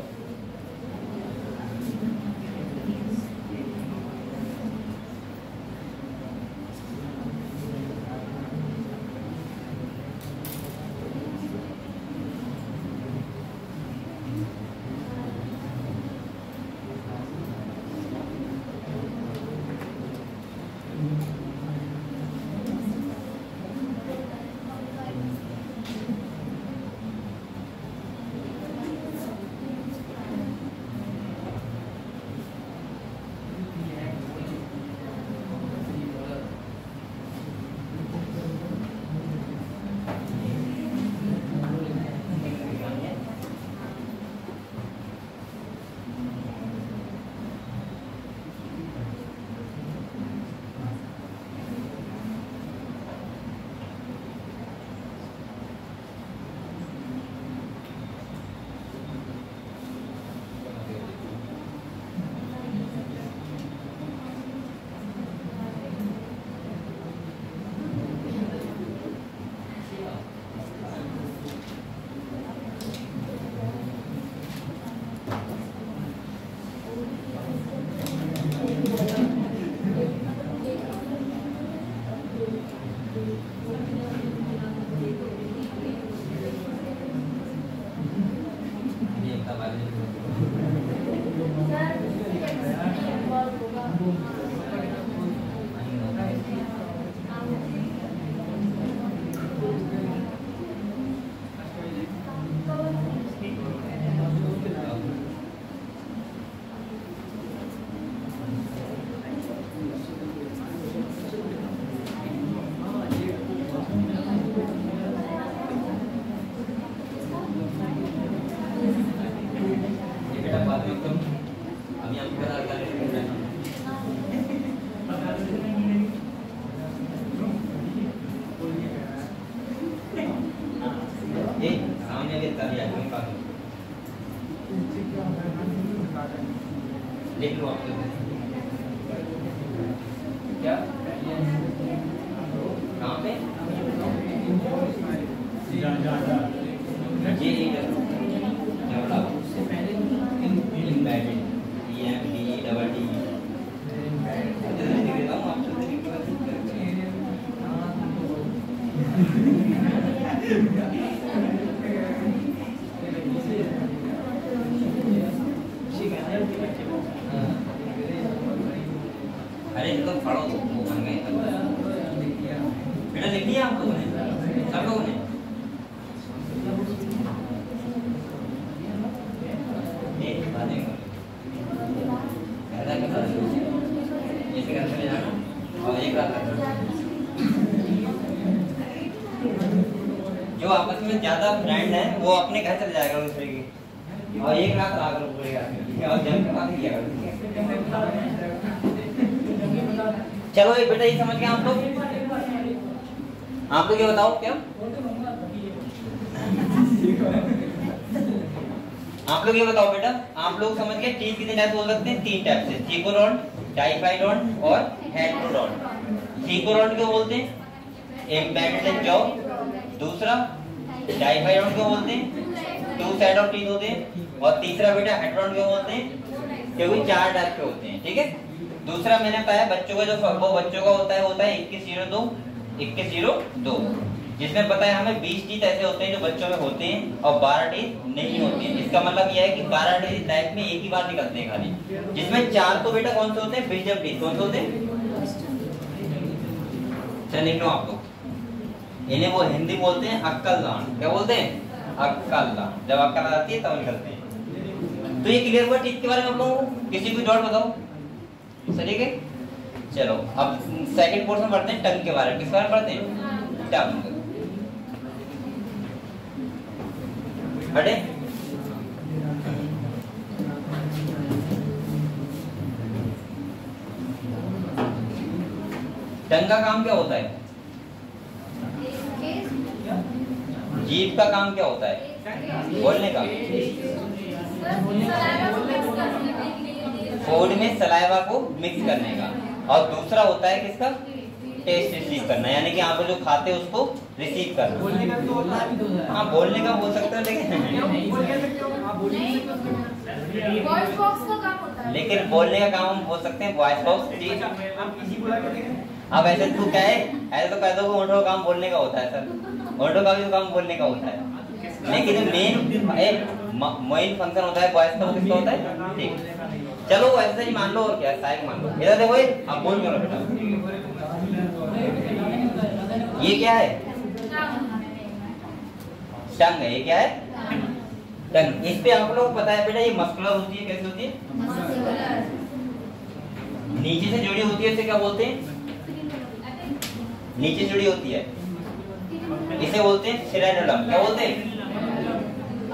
लिख लो आप क्या कहाँ पे ये उससे पहले इम्बेडेड EMBEDD अरे इनको पढ़ो वो बन गए बेटा, लिख लिया आप लोगों ने, सब लोगों ने? जो आपस में ज्यादा फ्रेंड है वो अपने घर चले जाएगा दूसरे की, और एक रात आकर पड़ेगा और जंग का किया। चलो एक बेटा ये समझ गए आप लोग ये बताओ क्या आप लोग ये बताओ बेटा, आप लोग समझ गए टीथ कितने टाइप बोल सकते हैं? 3 टाइप से, थीकोरॉड, डाइफाइडॉन और हेट्रोडॉन। थीकोरॉड क्यों बोलते हैं? Embedded jaw. दूसरा डाइफाइडॉन क्यों बोलते हैं? 2 साइड ऑफ टीथ होते हैं। और तीसरा बेटा हेट्रोडॉन क्यों बोलते हैं? क्योंकि 4 टाइप के होते हैं, ठीक है। दूसरा मैंने बताया बच्चों का जो वो बच्चों का होता है 2102 2102, जिसमें पता है हमें 20 टीथ ऐसे होते हैं जो बच्चों में होते हैं और 12 टीथ नहीं होते हैं। इसका मतलब यह है कि 12 टीथ लाइफ में एक ही बार निकलते हैं खाली, जिसमें 4 तो बेटा कौन से होते हैं? फ्रीजम टीथ। कौन से होते हैं? चल लिख लो आप लोग, इन्हें वो हिंदी बोलते हैं अक्कल दान। क्या बोलते हैं? अक्कल दान। जब अक्कल आती है तब निकलते हैं। तो ये क्लियर हुआ टीथ के बारे में आप लोगों को? किसी को डाउट बताओ? सही है। चलो अब सेकंड पोर्शन पढ़ते हैं टंग के बारे में। किस बारे में पढ़ते हैं? टंग। हटे टंग का काम क्या होता है? जीभ का काम क्या होता है? बोलने का। फूड में सलाइवा को मिक्स करने का। और दूसरा होता है किसका? टेस्ट रिसीव करना, यानी कि आप जो खाते हैं उसको रिसीव करना। बोलने का तो होता है। हाँ बोलने का बोल सकते हो, लेकिन बोलने का काम हम बोल सकते हैं वॉइस बॉक्स। अब ऐसे तू क्या है, ऐसे तो कह दो ओंठों का काम बोलने का होता है सर, ओंठों का भी तो काम बोलने का होता है, लेकिन मेन फंक्शन होता है वॉइस का, वो किसका होता है? ठीक, चलो ऐसे ही मान लो, और क्या सहायक मान लो। इधर देखो, अब बोल करो बेटा, ये क्या है? टंग है। ये क्या है? टंग। इस पे आप लोग पता है बेटा, ये मस्कुलर होती है। कैसे होती है? नीचे से जुड़ी होती है, इसे क्या बोलते हैं? नीचे जुड़ी होती है, इसे बोलते हैं फ्रेनुलम। क्या बोलते हैं?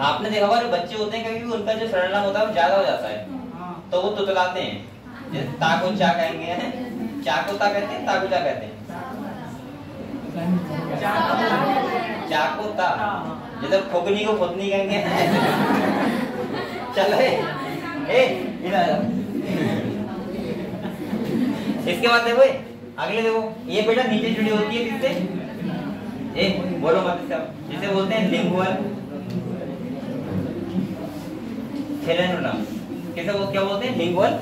आपने देखा होगा जो बच्चे होते हैं क्योंकि उनका जो फ्रेनुलम होता है वो ज्यादा हो जाता है, तो वो तुतलाते हैं। जैसे ता को चा कहेंगे, हैं? चा को ता कहते हैं, ता को चा कहते हैं। चा को ता, जैसे खुगनी को खुदनी कहेंगे। चल इसके बाद देखो, अगले देखो, ये बेटा नीचे जुड़ी होती है किससे? बोलो मत सब, जिसे बोलते हैं लिंगुअल फ्रेनुलम। किसे वो क्या बोलते हैं? Lingual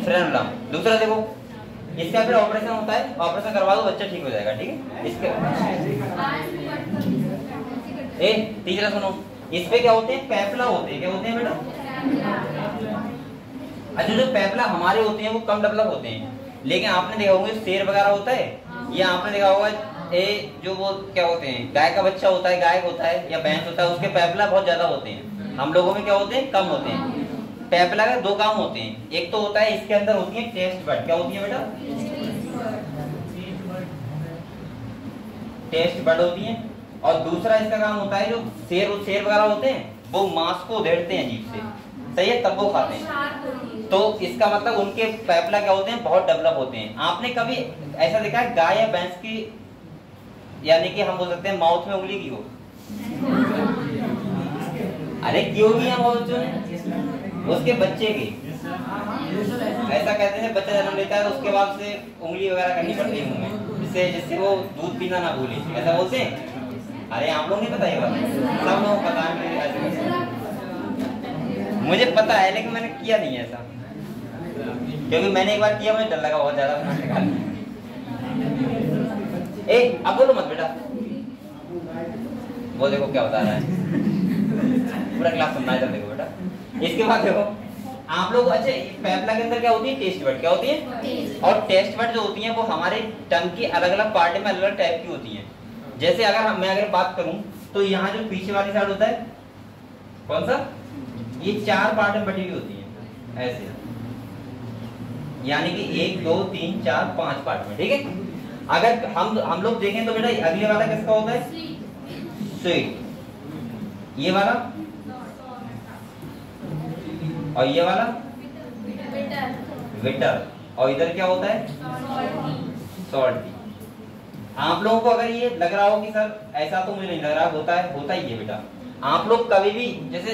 frenulum. दूसरा देखो, इसका फिर ऑपरेशन होता है, ऑपरेशन करवा दो बच्चा ठीक हो जाएगा। ठीक है, इसके तीसरा सुनो, इस पे क्या होते हैं? पैपला होते हैं। क्या होते हैं बेटा? अच्छा, जो पैपला हमारे होते हैं वो कम डेवलप होते हैं, लेकिन आपने देखा होगा शेर वगैरह होता है, या आपने देखा होगा जो वो क्या होते हैं, गाय का बच्चा होता है, गाय होता है या भैंस होता है, उसके पैपला बहुत ज्यादा होते हैं। हम लोगों में क्या होते हैं? कम होते हैं। पैपला का दो काम होते हैं, एक तो होता है इसके अंदर होती है टेस्ट बड। क्या होती है बेटा? टेस्ट बड होती है। और दूसरा इसका काम होता है, जो शेर वगैरह होते हैं वो मांस को उधेड़ते हैं जीभ से, सही है, तब वो खाते हैं। तो इसका मतलब उनके पैपला क्या होते हैं? बहुत डेवलप होते हैं। आपने कभी ऐसा देखा है गाय या भैंस की, यानी कि हम बोल सकते हैं माउथ में उंगली की हो? अरे क्यों की है माउथ में? उसके बच्चे की। ऐसा कहते हैं बच्चा जन्म लेता है तो उसके बाद से उंगली वगैरह करनी पड़ती है मुंह में, जिससे वो दूध पीना ना भूले, ऐसा बोलते हैं। अरे आप लोग नहीं पता ये बात? सब लोग पता है, मुझे पता है, लेकिन मैंने किया नहीं है ऐसा, क्योंकि मैंने एक बार किया, मुझे डर लगा बहुत ज्यादा। अब बोलो मत बेटा, वो देखो क्या बता रहा है, पूरा क्लास सुनना है। देखो बेटा, इसके बाद देखो आप लोग, अच्छा पैपला के अंदर क्या होती है? Taste bud. क्या होती है? और टेस्ट बड जो होती है वो हमारे टंग की अलग अलग पार्ट में अलग अलग टाइप की होती है। जैसे मैं अगर बात करूं तो यहाँ जो पीछे वाली साइड होता है, कौन सा? ये 4 पार्ट में बटी हुई होती है ऐसे, यानी कि 1 2 3 4 5 पार्ट में। ठीक है, अगर हम लोग देखें तो बेटा अगले वाला किसका होता है? स्वीट। ये वाला और ये वाला विटर। और इधर क्या होता है? सॉल्टी। आप लोगों को अगर ये लग रहा हो कि सर ऐसा तो मुझे नहीं लग रहा, होता ही है बेटा। आप लोग कभी भी, जैसे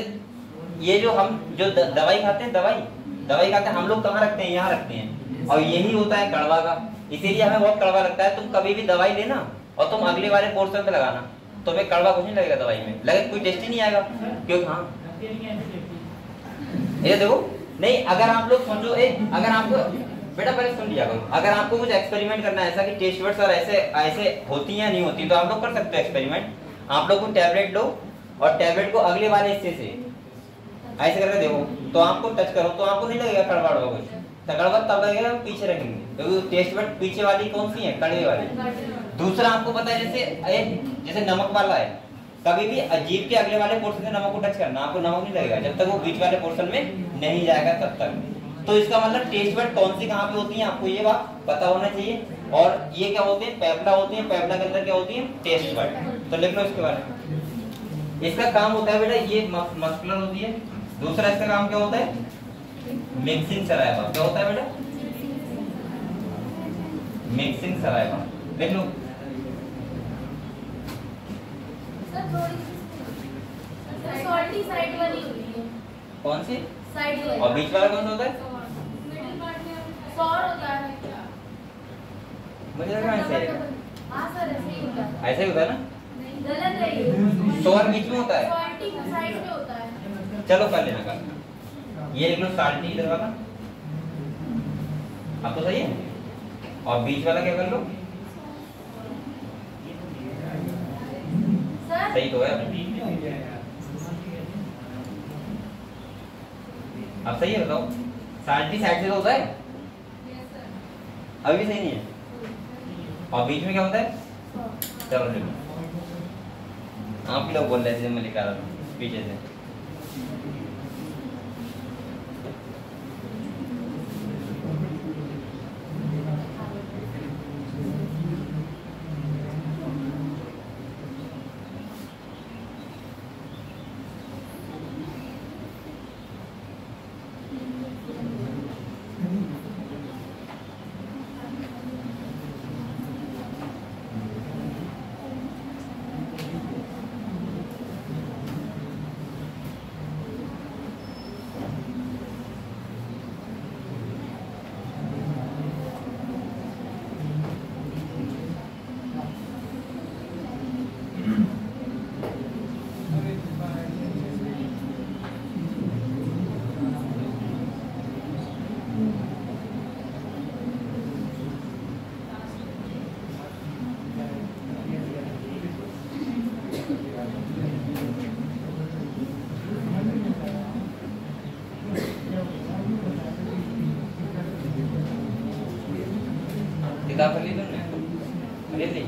ये जो हम जो दवाई खाते हैं, दवाई खाते हैं हम लोग कहाँ रखते हैं? यहाँ रखते हैं, और यही होता है कड़वा का, इसीलिए हमें बहुत कड़वा लगता है। तुम कभी भी दवाई लेना और तुम अगले वाले पोर्शन पे लगाना, तुम्हें कड़वा कुछ नहीं लगेगा दवाई में, लगे कोई टेस्ट ही नहीं आएगा। क्यों? हाँ ये देखो, नहीं अगर आप लोग समझो, अगर आपको बेटा पहले सुन लिया करो, अगर आपको कुछ एक्सपेरिमेंट करना है ऐसा कि टेस्ट बड्स और ऐसे होती हैं या नहीं होती, तो आप लोग कर सकते हो एक्सपेरिमेंट। आप लोग को टैबलेट लो और टैबलेट को अगले वाले हिस्से से ऐसे करके देखो, तो आपको टच करो तो आपको नहीं लगेगा कड़वा कुछ, कड़वा तब लगेगा पीछे रखेंगे, क्योंकि टेस्ट बड पीछे वाली कौन सी है? कड़वे वाली। दूसरा आपको पता है, जैसे नमक वाला है, कभी भी अजीब के अगले वाले पोर्शन से नमक को टच करना, आपको नमक नहीं लगेगा जब तक वो बीच वाले पोर्शन में नहीं जाएगा तब तक। तो इसका मतलब टेस्ट बड कौन सी कहाँ पे होती है आपको ये बात पता होना चाहिए। और ये क्या होते हैं? पैपला होती है। पैपला के अंदर क्या होती है? Taste bud. तो लिख लो इसके बारे में। इसका काम होता है बेटा, ये मस्कुलर होती है। दूसरा इसका काम क्या होता है? Mixing saliva. क्या होता है बेटा? Mixing saliva. लिख लो। वाली साइड वाली होती है। कौन सी? साइड वाली। और बीच वाला कौन सा होता है? मिडिल पार्ट में सौर होता है क्या? मुझे लगा ऐसे है। हाँ सर ऐसे ही होता है। ऐसे ही होता है ना? गलत है ये। सौर बीच में होता है। सॉल्टी साइड में होता है। चलो कर लेना कर। ये लिख लो साल्टी इधर वाला। अब तो सही है। और बीच वाला क्या कर लो? सर सही तो है। अब सही है बताओ। साल्टी साइड से तो होता है। अभी भी सही नहीं है। और बीच में क्या होता है? चलो लिखो। आप ही लोग बोल रहे थे मैं लिखा रहा था पीछे से। किताब खरीद तुमने? खरीद ली?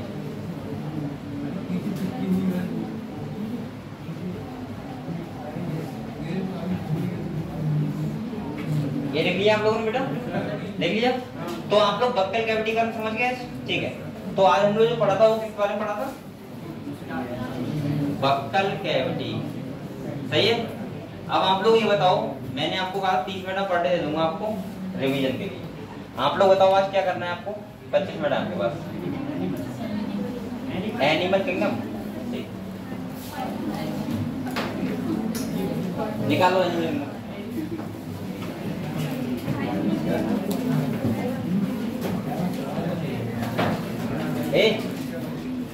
ये लिख लिया आप लोगों ने बेटा? लिख लिया? तो आप लोग बक्कल कैविटी का समझ गए? ठीक है। तो आज हम लोग जो पढ़ा था वो किस बारे में पढ़ा था? Buccal cavity. सही है। अब आप लोग ये बताओ, मैंने आपको कहा 30 मिनट पर डे दे दूंगा आपको रिवीजन के लिए। आप लोग बताओ आज क्या करना है आपको? 25 मिनट आपके पास। एनिमल किंगडम निकालो।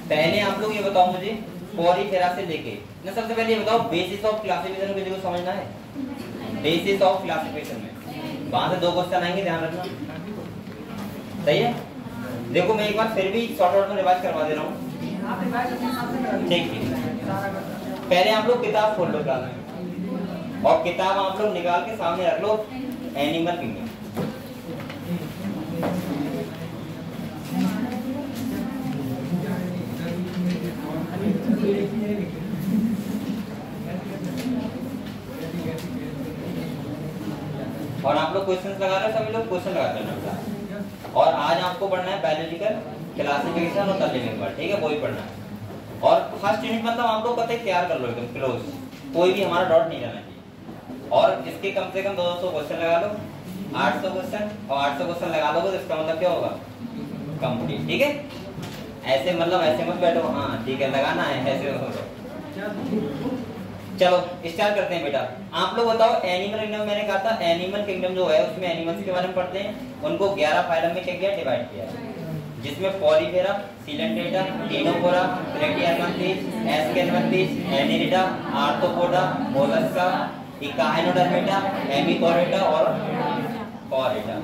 पहले आप लोग ये बताओ मुझे पॉलीफेरा से लेके ना, सबसे पहले ये बताओ बेसिस ऑफ क्लासिफिकेशन किसी को समझना है? बेसिस ऑफ क्लासिफिकेशन में वहां से 2 क्वेश्चन आएंगे, ध्यान रखना। सही है। देखो मैं एक बार फिर भी शॉर्ट आउट में रिवाइज करवा दे रहा हूँ। ठीक है। पहले आप लोग किताब खोल लो क्लास में, और किताब आप लोग निकाल के सामने रख लो एनिमल किंगडम। और आप लोग क्वेश्चंस लगा रहे हो, सभी लोग क्वेश्चन लगाते हैं। और आज आपको पढ़ना है बायोलॉजिकल क्लासिफिकेशन और द लिविंग वर्ल्ड। ठीक है, वही पढ़ना है। और फर्स्ट यूनिट मतलब आप लोग कतई तैयार कर लो एकदम क्लोज, कोई भी हमारा डॉट नहीं रहना चाहिए। और इसके कम से कम 200 क्वेश्चन लगा लो, 800 क्वेश्चन, और 800 क्वेश्चन लगा लोगे तो इसका मतलब क्या होगा? कंप्लीट। ठीक है। ऐसे मतलब ऐसे मत बैठो, हाँ ठीक है लगाना है ऐसे। चलो स्टार्ट करते हैं बेटा। आप लोग बताओ एनिमल किंगडम, मैंने कहा था एनिमल किंगडम जो है उसमें एनिमल्स के बारे में पढ़ते हैं। उनको 11 फाइलम में क्या किया? डिवाइड किया है, जिसमें Porifera, Coelenterata, Ctenophora, Platyhelminthes, Aschelminthes, Annelida, Arthropoda, Mollusca, Echinodermata, Hemichordata और कोरेटा।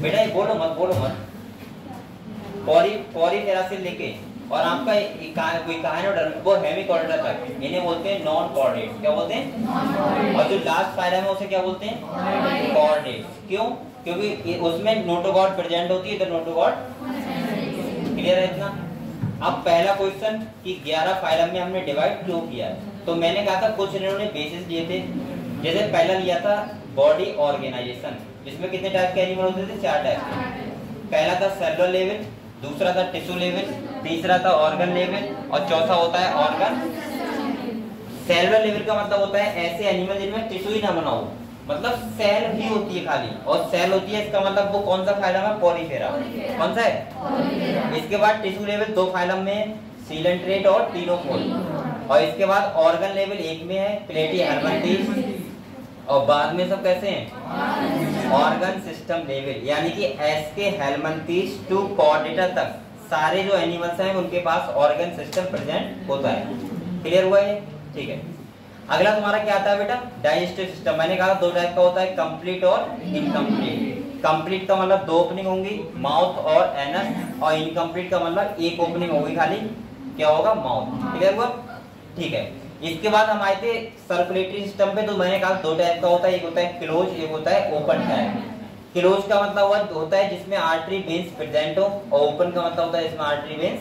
बेटा ये बोलो मत। पॉलीफेरा से लेके और आपका इकाइनोडर्म वो हेमिकोरेटा तक, इन्हें बोलते हैं नॉन कॉर्डेट। क्या बोलते हैं? और जो लास्ट फाइलम है उसे क्या बोलते हैं? कॉर्डेट। क्यों? क्योंकि उसमें नोटोगॉट प्रेजेंट होती है, इधर नोटोगॉट। क्लियर है इतना? अब पहला क्वेश्चन कि 11 फाइलम में हमने डिवाइड क्यों किया है? तो मैंने कहा था कुछ इन्होंने बेसिस लिए थे। जैसे पहला लिया था बॉडी ऑर्गेनाइजेशन, जिसमें कितने टाइप के एनिमल होते थे? 4 टाइप के। पहला था सेलुलर लेवल, दूसरा था टिश्यू लेवल, तीसरा था ऑर्गन लेवल, और चौथा होता है ऑर्गन। सेलुलर लेवल का मतलब होता है ऐसे एनिमल जिनमें टिश्यू ही ना बना हो, मतलब सेल ही होती है खाली, और सेल होती है, इसका मतलब वो कौन सा फाइलम है? पॉलीफेरा। कौन सा है? इसके बाद टिश्यू लेवल 2 फाइलम में, सीलेंट्रेट और टीनोफोल। और इसके बाद ऑर्गन लेवल एक में है प्लेटी हेलमिंथीज, और बाद में सब कैसे हैं ऑर्गन सिस्टम लेवल, यानी कि एसके हेलमिंथीज टू कॉर्डेटा तक सारे जो एनिमल्स हैं उनके पास ऑर्गन सिस्टम प्रेजेंट होता है। क्लियर हुआ ये? ठीक है। अगला तुम्हारा क्या आता है बेटा? Digestive system. मैंने कहा दो टाइप का होता है, कंप्लीट और इनकम्प्लीट। कंप्लीट का मतलब दो ओपनिंग होंगी, माउथ और एनस, और इनकम्प्लीट का मतलब एक ओपनिंग होगी खाली, क्या होगा? माउथ। क्लियर हुआ? ठीक है। इसके बाद हम आए थे सर्कुलेटरी सिस्टम पे, तो मैंने कहा दो टाइप का होता है, एक होता है क्लोज, एक होता है ओपन टाइप। क्लोज का मतलब होता है जिसमें आर्टरी वेन्स प्रेजेंट हो, और ओपन का मतलब होता है जिसमें आर्टरी वेन्स।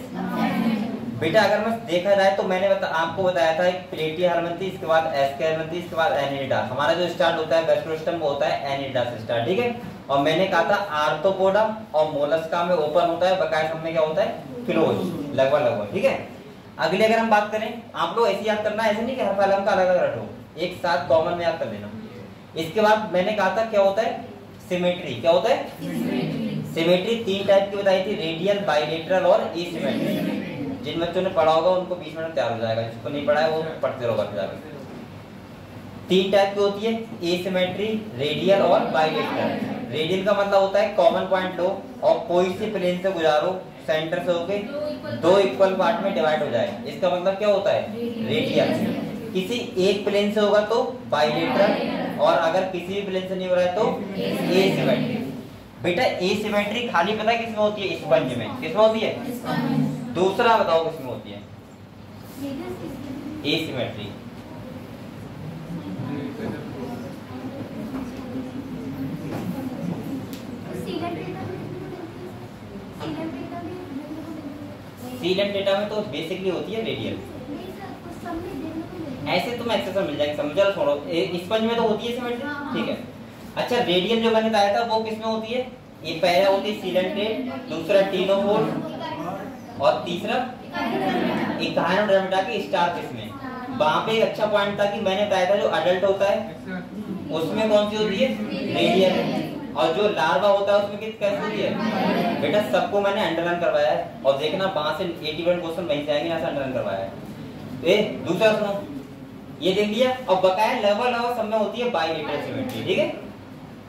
बेटा अगर मैं देखा जाए तो मैंने आपको बताया था एक प्लेटी हेलमिंथी, इसके बाद एस्के हेलमिंथी, इसके बाद एनिलिडा। हमारा जो स्टार्ट होता है गैस्ट्रोस्टम वो होता है एनिलिडा से स्टार्ट, ठीक है। और मैंने कहा था आर्थ्रोपोडा और मोलस्का में ओपन होता है, बकाया सब में क्या होता है? क्लोज, लगभग, ठीक है। अगले अगर हम बात करें, आप लोग ऐसे याद करना, ऐसे नहीं कि हर फैलम का अलग अलग रटो, एक साथ कॉमन में याद कर लेना। इसके बाद मैंने कहा था क्या होता है? सिमेट्री। क्या होता है? सिमेट्री तीन टाइप की बताई थी, रेडियल, बाइलेटरल और एसिमेट्री। जिन बच्चों ने पढ़ा होगा उनको 20 मिनट तैयार हो जाएगा, जिसको नहीं पढ़ा है वो पढ़ते रहोगा। तीन टाइप की होती है, एसिमेट्री, रेडियल और बाइलेटरल। रेडियल का मतलब होता है कॉमन पॉइंट लो और कोई से प्लेन से गुजारो, सेंटर से होके दो इक्वल पार्ट में डिवाइड हो जाए, इसका मतलब क्या होता है? रेडियल। किसी एक प्लेन से होगा तो बाइलेटरल, और अगर किसी भी प्लेन से नहीं हो रहा है तो एसिमेट्री। बेटा एसिमेट्री खाली पता है किसमें होती है? स्पंज में। किसमें होती है? दूसरा बताओ किसमें होती है? एसिमेट्री। सीलेंट डेटा में तो बेसिकली होती है रेडियल। ऐसे तुम्हें एक्सेसर मिल जाएगा, समझ लो, छोड़ो। स्पंज में तो होती है सिमेट्री, ठीक है। अच्छा रेडियल जो मैंने बताया था वो किसमें होती है? ये पहला होती है सीलेंट्रेट, दूसरा टीनोफोर, और तीसरा इकाइनोडर्मिटा की स्टार्च में। वहां पे एक अच्छा पॉइंट था कि मैंने बताया था जो अडल्ट होता है उसमें कौन सी होती है? रेडियल, और जो लार्वा होता है उसमें कैसी होती है? बेटा सबको मैंने अंडरलाइन करवाया है, और देखना वहां से 81 क्वेश्चन वहीं से आएंगे, यहाँ से अंडरलाइन करवाया है। दूसरा सुनो, ये देख लिया। और बकाया लेवल सब में होती है बाइलेटरल सिमेट्री, ठीक है।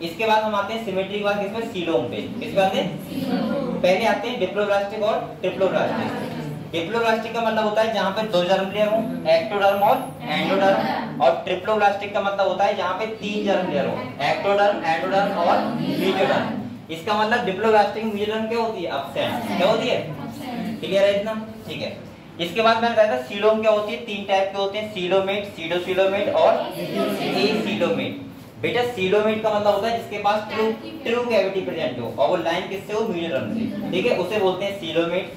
इसके बाद हम आते हैं सिमेट्री के बाद किसमें? सीलोम पे। किस बात है? पहले आते हैं डिप्लोब्लास्टिक और ट्रिप्लोब्लास्टिक। डिप्लोब्लास्टिक का मतलब होता है जहाँ पे दो जर्म लेयर हो, एक्टोडर्म और एंडोडर्म, और ट्रिप्लोब्लास्टिक का मतलब होता है जहाँ पे तीन जर्म लेयर हो, एक्टोडर्म, एंडोडर्म और मेसोडर्म। इसका मतलब डिप्लोब्लास्टिक मेसोडर्म क्या होती है? एब्सेंट। क्या होती है? क्लियर है इतना? ठीक है। इसके बाद मैंने बताया था सीलोम क्या होती है? तीन टाइप के होते हैं, सीलोमेट, सीडोसीलोमेट और एसीलोमेट। बेटा सीलोमेट का मतलब होता है जिसके पास ट्रू कैविटी प्रेजेंट हो, और वो लाइन किससे हो? मेसोडर्म से, ठीक है, उसे बोलते हैं सीलोमेट।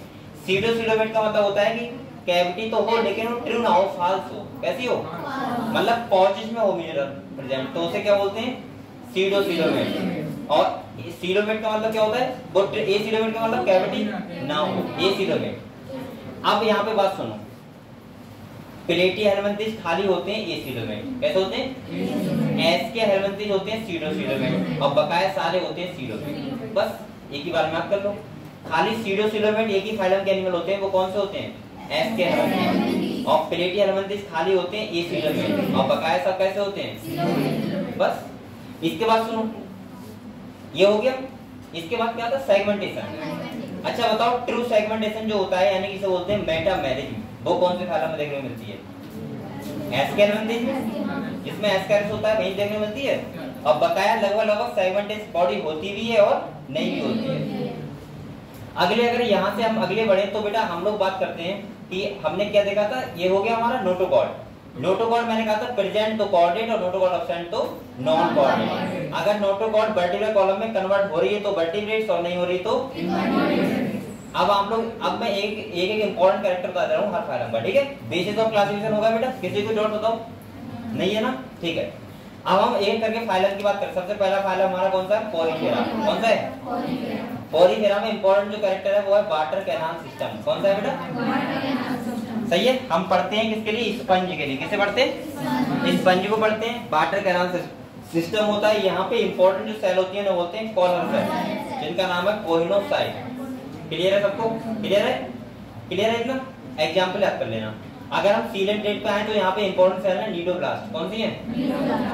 सीडोसीलोमेट का मतलब होता है कि कैविटी तो हो लेकिन वो ट्रू ना हो, फाल्स हो। कैसी हो? मतलब पॉजिटिव में हो मेसोडर्म प्रेजेंट, तो उसे क्या बोलते हैं? सीडोसीलोमेट। और सीलोमेट का मतलब क्या होता है? वो एसीलोमेट का मतलब कैविटी ना हो, एसीलोमेट। अब यहाँ पे बात सुनो, प्लेटी हेलमिंथीज खाली होते हैं एसीलोमेट। कैसे होते हैं? एस्के हेलमिंथीज होते हैं सीडोसीलोमेट, और बकाया सारे होते हैं सीलोमेट। बस एक ही बार में याद कर लो। खाली सीडोसीलोमेट एक ही फाइलम के एनिमल होते हैं, वो कौन से होते हैं? एस्के हेलमिंथीज। और प्लेटी हेलमिंथीज खाली होते हैं एसीलोमेट, और बकाया सब कैसे होते हैं? बस। इसके बाद सुनो, ये हो गया। इसके बाद क्या था? सेगमेंटेशन। अच्छा बताओ, ट्रू सेगमेंटेशन जो होता है यानी कि इसे बोलते हैं मेटामेरिज्म, वो कौन से फाइलम में देखने को मिलती है? एस्के हेलमिंथीज, जिसमें एस्कैरिस होता है वहीं देखने को मिलती है। और बकाया लगभग सेगमेंटेड बॉडी होती भी है और नहीं भी होती है। अगले अगर यहाँ से हम अगले बढ़े तो बेटा हम लोग बात करते हैं कि हमने क्या देखा था? ये हो गया हमारा नोटोकॉर्ड। नोटोकॉर्ड मैंने कहा था प्रेजेंट तो कॉर्डेट और नोटोकॉर्ड एब्सेंट तो नॉन कॉर्डेट। अगर नोटोकॉर्ड वर्टिब्रल कॉलम में कन्वर्ट हो रही है तो वर्टिब्रेट्स, और नहीं हो रही तो अब आप लोग, अब मैं एक इंपॉर्टेंट कैरेक्टर बता रहा हूँ हर फाइलम का, ठीक है। बेसिस ऑफ क्लासिफिकेशन होगा बेटा, किसी को डाउट बताओ? नहीं है ना? ठीक है। अब हम एक करके फाइलम की बात करें। सबसे पहला फाइलम हमारा कौन सा है? पोरीफेरा। कौन सा है? पोरीफेरा में इंपॉर्टेंट जो कैरेक्टर है वो है वाटर कैनाल सिस्टम। कौन सा है बेटा? सही है। हम पढ़ते हैं किसके लिए? स्पंज के लिए। किसे पढ़ते हैं? स्पंज को पढ़ते हैं। वाटर कैनाल सिस्टम होता है, यहाँ पे इंपॉर्टेंट जो सेल होती है ना बोलते हैं कॉलर सेल, जिनका नाम है कोइनोसाइट। क्लियर है सबको? क्लियर है? क्लियर है इतना? एग्जाम्पल याद कर लेना। अगर हम सीलेंट प्लेट पे आए तो यहाँ पे इंपॉर्टेंट सेल है नीडोब्लास्ट। कौन सी है?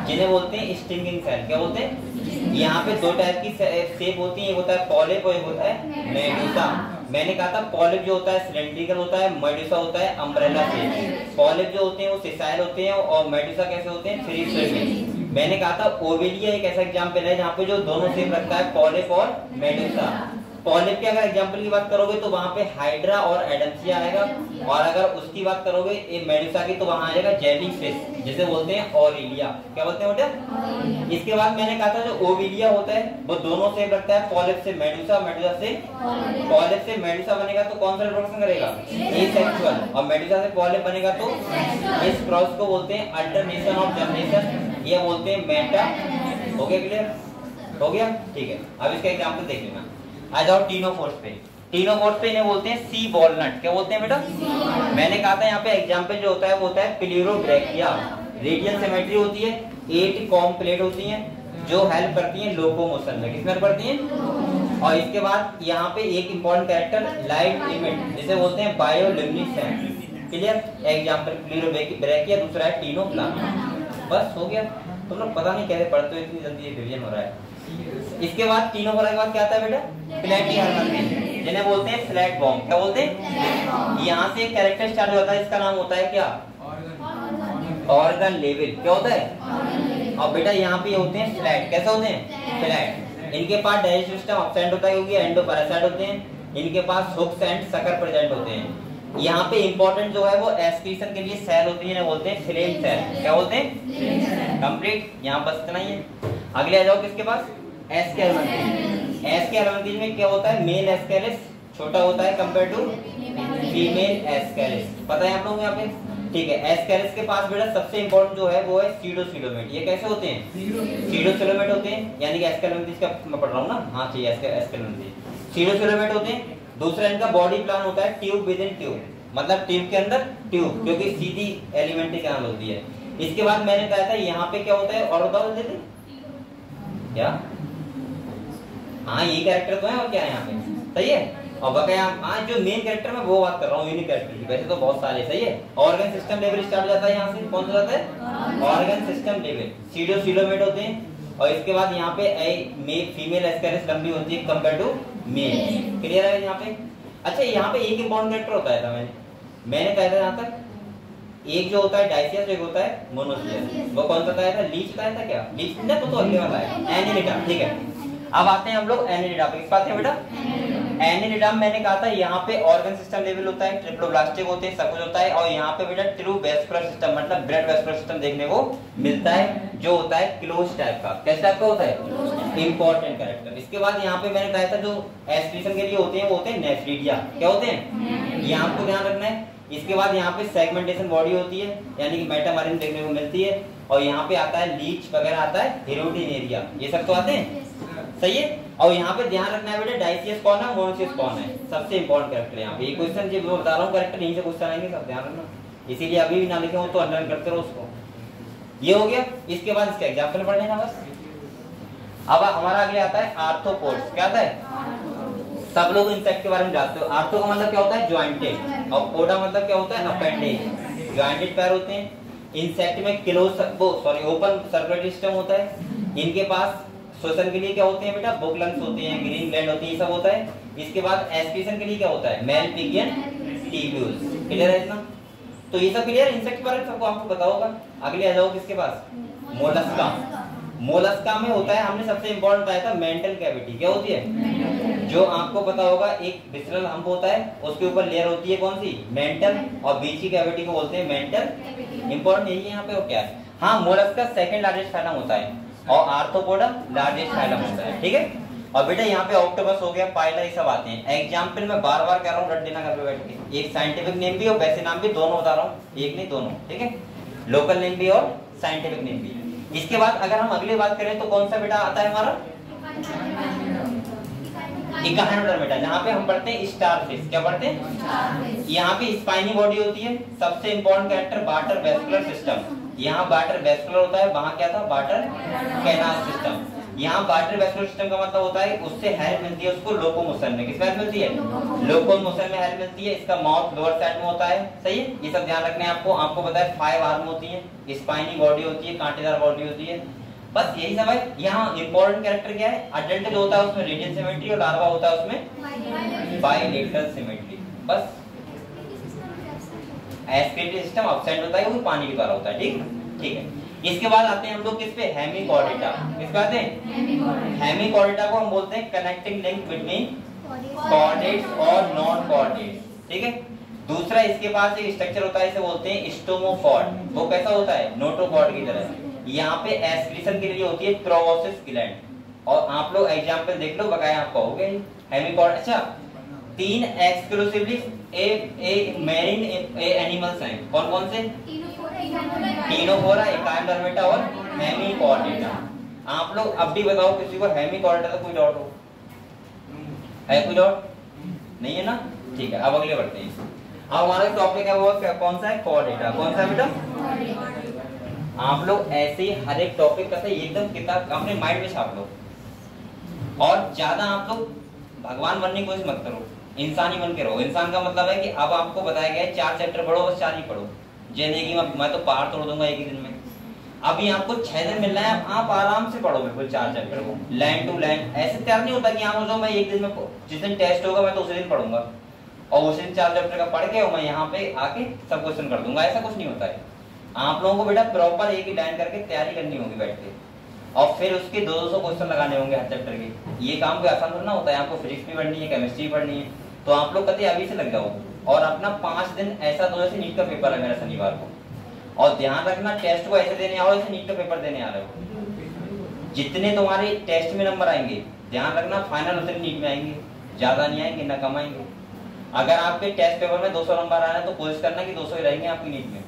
जिन्हें बोलते हैं स्टिंगिंग सेल। क्या बोलते हैं? यहाँ पे दो टाइप की शेप होती है, एक होता है पॉलिप और एक होता है मेडुसा। मैंने कहा था पॉलिप जो होता है सिलेंड्रिकल होता है, मेडुसा होता है अम्ब्रेला शेप। पॉलिप जो होते हैं वो सिसाइल होते हैं और मेडुसा कैसे होते हैं? Three shape. मैंने कहा था ओवेलिया एक ऐसा एग्जाम्पल है जहाँ पे जो दोनों शेप रखता है, पॉलिप और मेडुसा। पॉलिप की अगर एग्जांपल की बात करोगे तो वहां पे हाइड्रा और एडम्सिया आएगा, और अगर उसकी बात करोगे मेडुसा की तो वहां आ जाएगा जेलीफिश, जिसे बोलते हैं ऑरेलिया। क्या बोलते हैं बेटा? इसके बाद मैंने कहा था जो ओविलिया होता है वो दोनों से रखता है, पॉलिप से मेडुसा, मेडुसा से पॉलिप से मेडुसा बनेगा तो कौन सा रिप्रोडक्शन करेगा? एसेक्सुअल। और मेडुसा से पॉलिप बनेगा तो इस क्रॉस को बोलते हैं अल्टरनेशन ऑफ जनरेशन, ये बोलते हैं मेटा। हो गया क्लियर? हो गया, ठीक है। अब इसका एग्जांपल देख लेना। आ जाओ टीनोफोर्स पे। टीनोफोर्स पे इन्हें बोलते हैं सी वॉलनट। क्या बोलते हैं बेटा? मैंने कहा था यहाँ पे एग्जांपल जो होता है वो होता है प्लेरोब्रैकिया। रेडियल सिमेट्री होती है, 8 कॉम प्लेट होती हैं जो हेल्प करती हैं लोकोमोशन में। किसमें हेल्प करती हैं? और इसके बाद यहाँ पे एक इंपॉर्टेंट कैरेक्टर लाइट इमिट, जिसे बोलते हैं बायोल्यूमिनेसेंस। क्लियर? एग्जांपल प्लेरोब्रैकिया, दूसरा है टीनोप्लाज्म। बस हो गया। तुम लोग पता नहीं कैसे पढ़ते हो, इतनी जल्दी रिवीजन हो रहा है। इसके बाद टीनोफोरा के बाद क्या आता है बेटा? प्लेटिहेल्मिन्थ, जिन्हें बोलते हैं फ्लैट बॉम्ब। क्या बोलते हैं? यहाँ से एक कैरेक्टर स्टार्ट होता है, इसका नाम होता है क्या? Organ level. क्या होता है? और बेटा यहाँ पे होते हैं फ्लैट। कैसे होते हैं? फ्लैट। इनके पास डाइजेस्टिव सिस्टम एब्सेंट होता है क्योंकि एंडोपैरासाइट होते हैं। इनके पास हुक्स एंड सकर प्रेजेंट होते हैं। यहाँ पे इंपॉर्टेंट जो है वो एक्सक्रीशन के लिए सेल होती है, बोलते हैं फ्लेम सेल। क्या बोलते हैं? कंप्लीट। यहाँ बस इतना ही है। अगले आ जाओ किसके पास? एस्केलेंथीज। एस्केलेंथीज में क्या होता है? मेल एस्केलिस छोटा होता है कंपेयर टू फीमेल एस्केलिस। पता है आप लोगों को यहाँ पे? ठीक है। एस्केलिस के पास बेटा सबसे इंपॉर्टेंट जो है वो है सीडोसिलोमेट। ये कैसे होते हैं? सीडोसिलोमेट होते हैं, यानी कि एस्केलेंथीज का मैं पढ़ रहा हूँ ना। हाँ चाहिए एस्केलेंथीज। सीडोसिलोमेट होते हैं। दूसरा इनका बॉडी प्लान होता है ट्यूब विद इन ट्यूब, मतलब ट्यूब के अंदर ट्यूब, क्योंकि सीधी एलिमेंट्री कैनाल होती है। इसके बाद मैंने कहा था यहाँ पे क्या होता है और बताओ जल्दी क्या? हाँ ये कैरेक्टर तो है और क्या है यहाँ पे? सही है। और बकाया हाँ जो मेन कैरेक्टर में वो बात कर रहा हूँ यूनिक कैरेक्टर की, वैसे तो बहुत सारे। सही है। ऑर्गन सिस्टम लेवल स्टार्ट हो जाता है यहाँ से। कौन सा जाता है? Organ system level. सीडोसिलोमेट होते हैं। और इसके बाद यहाँ पे फीमेल एस्केलिस लंबी होती है कंपेयर टू मेल। क्लियर है यहाँ पे? अच्छा यहाँ पे एक इंपॉर्टेंट कैरेक्टर होता है मैंने कहा था यहाँ तक, एक जो होता है डाइसियस, एक होता है मोनोसियस। वो कौन सा कहा था? लीच कहा था क्या? लीच ना तो अगले वाला है एनिलिडा। ठीक है। अब आते हैं हम लोग एनिलिडा पे। किस बात है बेटा? एनिलिडा मैंने कहा था यहाँ पे ऑर्गन सिस्टम लेवल होता है, ट्रिप्लोब्लास्टिक होते हैं, सब कुछ होता है। और यहाँ पे बेटा ट्रू वेस्कुलर सिस्टम मतलब ब्लड वेस्कुलर सिस्टम देखने को मिलता है, जो होता है क्लोज टाइप का। कैसे टाइप का होता है? Important character. इसके बाद यहाँ पे मैंने कहा था जो एक्सक्रीशन के लिए होते हैं वो होते हैं नेफ्रिडिया। क्या होते हैं? ये आपको ध्यान रखना है। इसके बाद यहाँ पे सेगमेंटेशन बॉडी होती है, यानी कि मेटामरीन देखने को मिलती है। और यहाँ पे आता है लीच वगैरह आता है, हेरोटिनेरिया, ये सब तो आते हैं। सही है। और यहाँ पे ध्यान रखना है बेटा डाइसियस कौन है, मोनोसियस कौन है, सबसे इंपॉर्टेंट कैरेक्टर यहाँ पे। ये क्वेश्चन जो बता रहा हूँ कैरेक्टर यहीं से क्वेश्चन आएंगे, सब ध्यान रखना। इसीलिए अभी भी ना लिखे हो तो अंडरलाइन करते रहो उसको। ये हो गया। इसके बाद इसका एग्जाम्पल पढ़ लेना बस। अब हमारा अगले आता है आर्थ्रोपोड्स। क्या आता है? सब लोग इंसेक्ट के बारे में जानते हो। आर्थो का मतलब क्या होता है? जॉइंटेड। और पोडा मतलब क्या होता है? अपेंडेज। जॉइंटेड पैर होते हैं। इंसेक्ट में ओपन सर्कुलेटरी सिस्टम होता है। इनके पास श्वसन के लिए क्या होते हैं बेटा? बुक लंग्स होते हैं, ग्रीन ग्लैंड होती है, ये सब होता है। इसके बाद एस्पिरेशन के लिए क्या होता है? Malpighian tubules. क्लियर है इतना? तो ये सब क्लियर। इंसेक्ट के बारे में सबको आपको पता होगा। अगले आ जाओ किसके पास? मोलस्का। मोलस्का में होता है, हमने सबसे इंपॉर्टेंट बताया था मेंटल कैविटी। क्या होती है? जो आपको पता होगा एक विसरल हम्प होता है, उसके ऊपर लेयर होती है कौन सी? मेंटल। और बीच की कैविटी को बोलते हैं मेंटल। इंपॉर्टेंट यही है यहाँ पे। और क्या है? हाँ मोलस्का सेकंड लार्जेस्ट फाइलम होता है और आर्थ्रोपोडा लार्जेस्ट फाइलम होता है। ठीक है। और बेटा यहाँ पे ऑक्टोपस हो गया, पाइला, ये सब आते हैं। एग्जाम्पल में बार बार कह रहा हूँ, रट देना घर पे बैठ के। एक साइंटिफिक नेम भी और वैसे नाम भी, दोनों बता रहा हूँ, एक नहीं दोनों। ठीक है। लोकल नेम भी और साइंटिफिक नेम भी। इसके बाद अगर हम अगली बात करें तो कौन सा बेटा आता है हमारा? इकाइनोडर्मेटा, जहाँ पे हम पढ़ते हैं स्टारफिश। क्या पढ़ते हैं? यहाँ पे स्पाइनी बॉडी होती है। सबसे important character water vascular system. यहाँ वाटर वेस्कुलर होता है, वहां क्या था? Water canal system. यहाँ कार्डियोवैस्कुलर सिस्टम का मतलब होता है उससे हेल्प मिलती है उसको लोकोमोशन में। किसमें हेल्प मिलती है? लोकोमोशन में हेल्प मिलती है। इसका माउथ लोअर साइड में होता है, सही है। ये सब ध्यान रखने आपको। आपको पता है 5 आर्म होती है, स्पाइनी बॉडी होती है, कांटेदार बॉडी होती है, बस यही सब है। यहाँ इंपॉर्टेंट कैरेक्टर क्या है? अडल्ट जो होता है उसमें रेडियल सिमेट्री और लार्वा होता है उसमें बाइलेटरल सिमेट्री। बस एस्पिरेटरी सिस्टम एब्सेंट होता है, वो पानी के द्वारा होता है। ठीक है। इसके बाद आते हैं हम लोग किस पे? हेमिकॉर्डेटा। किस पे आते हैं? हेमिकॉर्डेटा को हम बोलते हैं कनेक्टिंग लिंक बिटवीन कॉर्डेट्स और नॉन कॉर्डेट्स। ठीक है। दूसरा इसके पास एक स्ट्रक्चर होता है, इसे बोलते हैं स्टोमोफॉर्ड। वो कैसा होता है? नोटोकॉर्ड की तरह। यहाँ पे एस्क्रीशन के लिए होती है प्रोबोसिस ग्लैंड। और आप लोग एग्जांपल देख लो, बकाया आप कहोगे हेमिकॉर्ड। अच्छा, 3 एक्सक्लूसिवली ए मैरीन एनिमल्स हैं। कौन कौन से? टीनोफोरा, एकाइडर्मेटा और हेमिकॉर्डेटा। आप लोग अब भी बताओ किसी को हेमिकॉर्डेटा का कोई डाउट हो? है कोई डाउट? नहीं है ना? ठीक है, अब अगले बढ़ते हैं। अब हमारा टॉपिक है वो कौन सा है? कॉर्डेटा। कौन सा है बेटा? आप लोग ऐसे ही हर एक टॉपिक का एकदम किताब अपने माइंड में छाप लो। और ज्यादा आप लोग भगवान बनने की कोशिश मत करो, इंसानी बन के रहो। इंसान का मतलब है कि अब आपको बताया गया है 4 चैप्टर पढ़ो, बस 4 ही पढ़ो। जिंदगी में मैं तो पहाड़ तोड़ दूंगा एक ही दिन में। अभी आपको 6 दिन मिल रहा है, आप आराम से पढ़ो बिल्कुल 4 चैप्टर को लाइन टू लाइन। ऐसे तैयार नहीं होता कि आप सोचो मैं एक दिन में, जिस दिन टेस्ट होगा मैं तो उसी दिन पढ़ूंगा और उसी दिन 4 चैप्टर का पढ़ के और मैं यहाँ पे आके सब क्वेश्चन कर दूंगा। ऐसा कुछ नहीं होता है। आप लोगों को बेटा प्रॉपर एक ही लाइन करके तैयारी करनी होगी बैठ के, और फिर उसके 200 क्वेश्चन लगाने होंगे हर चैप्टर के। ये काम कोई आसान थोड़ा ना होता है। आपको फिजिक्स भी पढ़नी है, केमिस्ट्री भी पढ़नी है, तो आप लोग कभी अभी से लग जाओ। और अपना 5 दिन ऐसा दो जैसे नीट का पेपर है मेरा शनिवार को। और ध्यान रखना टेस्ट को ऐसे देने आओ जैसे नीट का पेपर देने आ रहे हो। जितने तुम्हारे टेस्ट में नंबर आएंगे, ध्यान रखना फाइनल उतने नीट में आएंगे, ज्यादा नहीं आएंगे ना कम आएंगे। अगर आपके टेस्ट पेपर में 200 नंबर आ रहे हैं तो कोशिश करना कि 200 ही रहेंगे आपकी नीट में,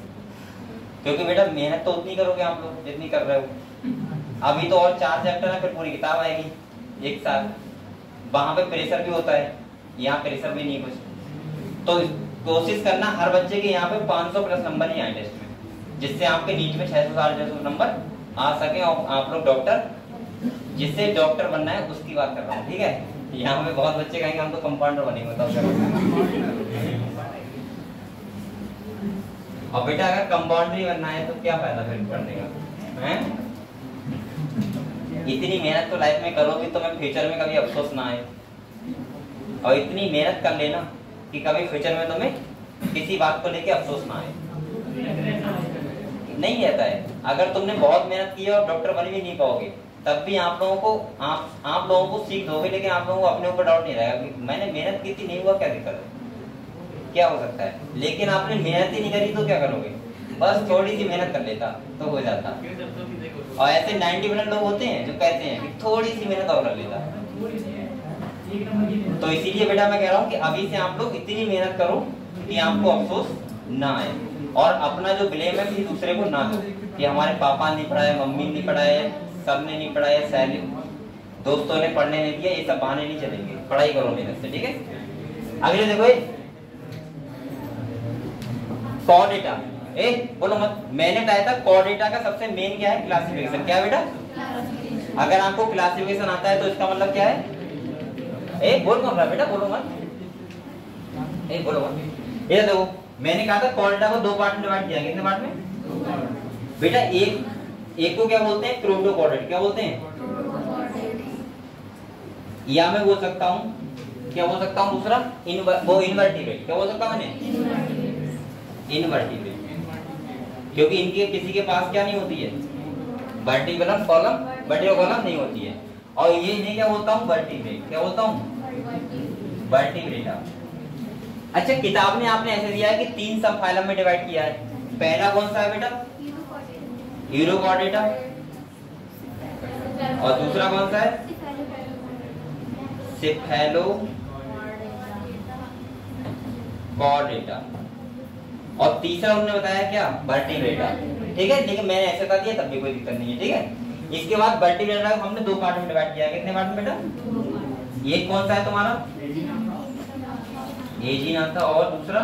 क्योंकि बेटा मेहनत तो उतनी करोगे आप लोग जितनी कर रहे हो। अभी तो और 4 चैप्टर है, फिर पूरी किताब आएगी एक साथ। वहां पे प्रेशर भी होता है, यहाँ प्रेशर भी नहीं कुछ। तो कोशिश करना हर बच्चे के यहाँ पे 500 प्लस नंबर ही आए टेस्ट में, जिससे आपके नीट में 600 नंबर आ सके और आप लोग डॉक्टर, जिससे डॉक्टर बनना है उसकी बात कर रहा हूँ। ठीक है। यहाँ पे बहुत बच्चे कहेंगे हम तो कंपाउंडर बनेंगे, बताओ क्या। और बेटा अगर कंपाउंडर बनना है तो क्या फायदा फिर पढ़ने का है? इतनी मेहनत तो लाइफ में करोगे तो मैं फ्यूचर में कभी अफसोस ना आए। और इतनी मेहनत कर लेना कि कभी फ्यूचर में तुम्हें किसी बात को लेके अफसोस ना आए। नहीं रहता है। अगर तुमने बहुत मेहनत की है और डॉक्टर बन भी नहीं पाओगे, तब भी आप लोगों को सीख दोगे, लेकिन आप लोगों को अपने ऊपर डाउट नहीं रहेगा कि मैंने मेहनत की थी, नहीं हुआ, क्या दिक्कत है, क्या हो सकता है। लेकिन आपने मेहनत ही नहीं करी तो क्या करोगे? बस थोड़ी सी मेहनत कर लेता तो हो जाता। और ऐसे 90% लोग होते हैं जो कहते हैं कि थोड़ी सी मेहनत और कर लेता। तो इसीलिए बेटा मैं कह रहा हूँ कि अभी से आप लोग इतनी मेहनत करो कि आपको अफसोस ना आए, और अपना जो ब्लेम है किसी दूसरे को ना दो कि हमारे पापा नहीं पढ़ाए, मम्मी नहीं पढ़ाए, सब ने नहीं पढ़ाया, सैली दोस्तों ने पढ़ने नहीं दिया, ये सब बहाने नहीं चलेंगे। पढ़ाई करो मेहनत से। ठीक है। अगले देखो कॉर्डेटा। बोलो मत, मैंने बताया था कॉर्डेटा का सबसे मेन क्या है? क्लासिफिकेशन। क्या है बेटा? अगर आपको क्लासिफिकेशन आता है तो इसका मतलब क्या है? बोल मत रहा बेटा, बोलो मत, बोलो मत। ये देखो मैंने कहा था कॉर्डेटा को 2 पार्ट में डिवाइड किया। कितने पार्ट में बेटा? एक को क्या बोलते हैं? प्रोटोकॉर्डेट। क्या बोलते हैं? या मैं बोल सकता हूँ, क्या बोल सकता हूँ दूसरा? इनवर्टिब्रेट। क्या बोल सकता हूँ मैंने? इनवर्टिब्रेट। क्योंकि इनके किसी के पास क्या नहीं होती है? वर्टिब्रम कॉलम, वर्टिब्रल कॉलम नहीं होती है। और ये इन्हें क्या बोलता हूँ? वर्टिब्रेट। क्या बोलता हूँ? वर्टिब्रेटा। अच्छा, किताब ने आपने ऐसे दिया है कि 3 सब फाइलम में डिवाइड किया है। पहला कौन सा है बेटा? यूरोकॉर्डेटा। और दूसरा कौन सा है? सिफेलोकॉर्डेटा। और तीसरा उन्होंने बताया क्या? वर्टिब्रेटा। ठीक है, लेकिन मैंने ऐसे बता दिया तब भी कोई दिक्कत नहीं है। ठीक है। इसके बाद वर्टिब्रेटा को हमने 2 पार्ट में डिवाइड किया है। कितने पार्ट में बेटा? ये कौन सा है तुम्हारा? एजिनाथा। और दूसरा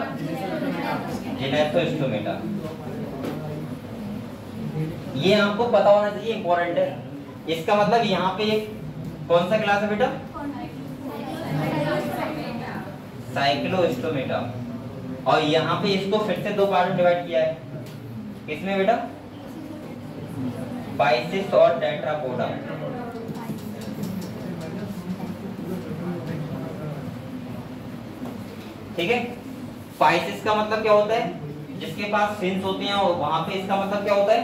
जिनेथोस्टोमेटा। ये आपको पता होना चाहिए, इंपॉर्टेंट है। इसका मतलब यहाँ पे कौन सा क्लास है बेटा? साइक्लोस्टोमेटा। और यहाँ पे इसको फिर से दो पार्ट में डिवाइड किया है। किसमें बेटा? पाइसिस और टेट्रापोडा। ठीक है। पाइसिस का मतलब क्या होता है? जिसके पास फिन्स होते हैं, और वहां पे इसका मतलब क्या होता है?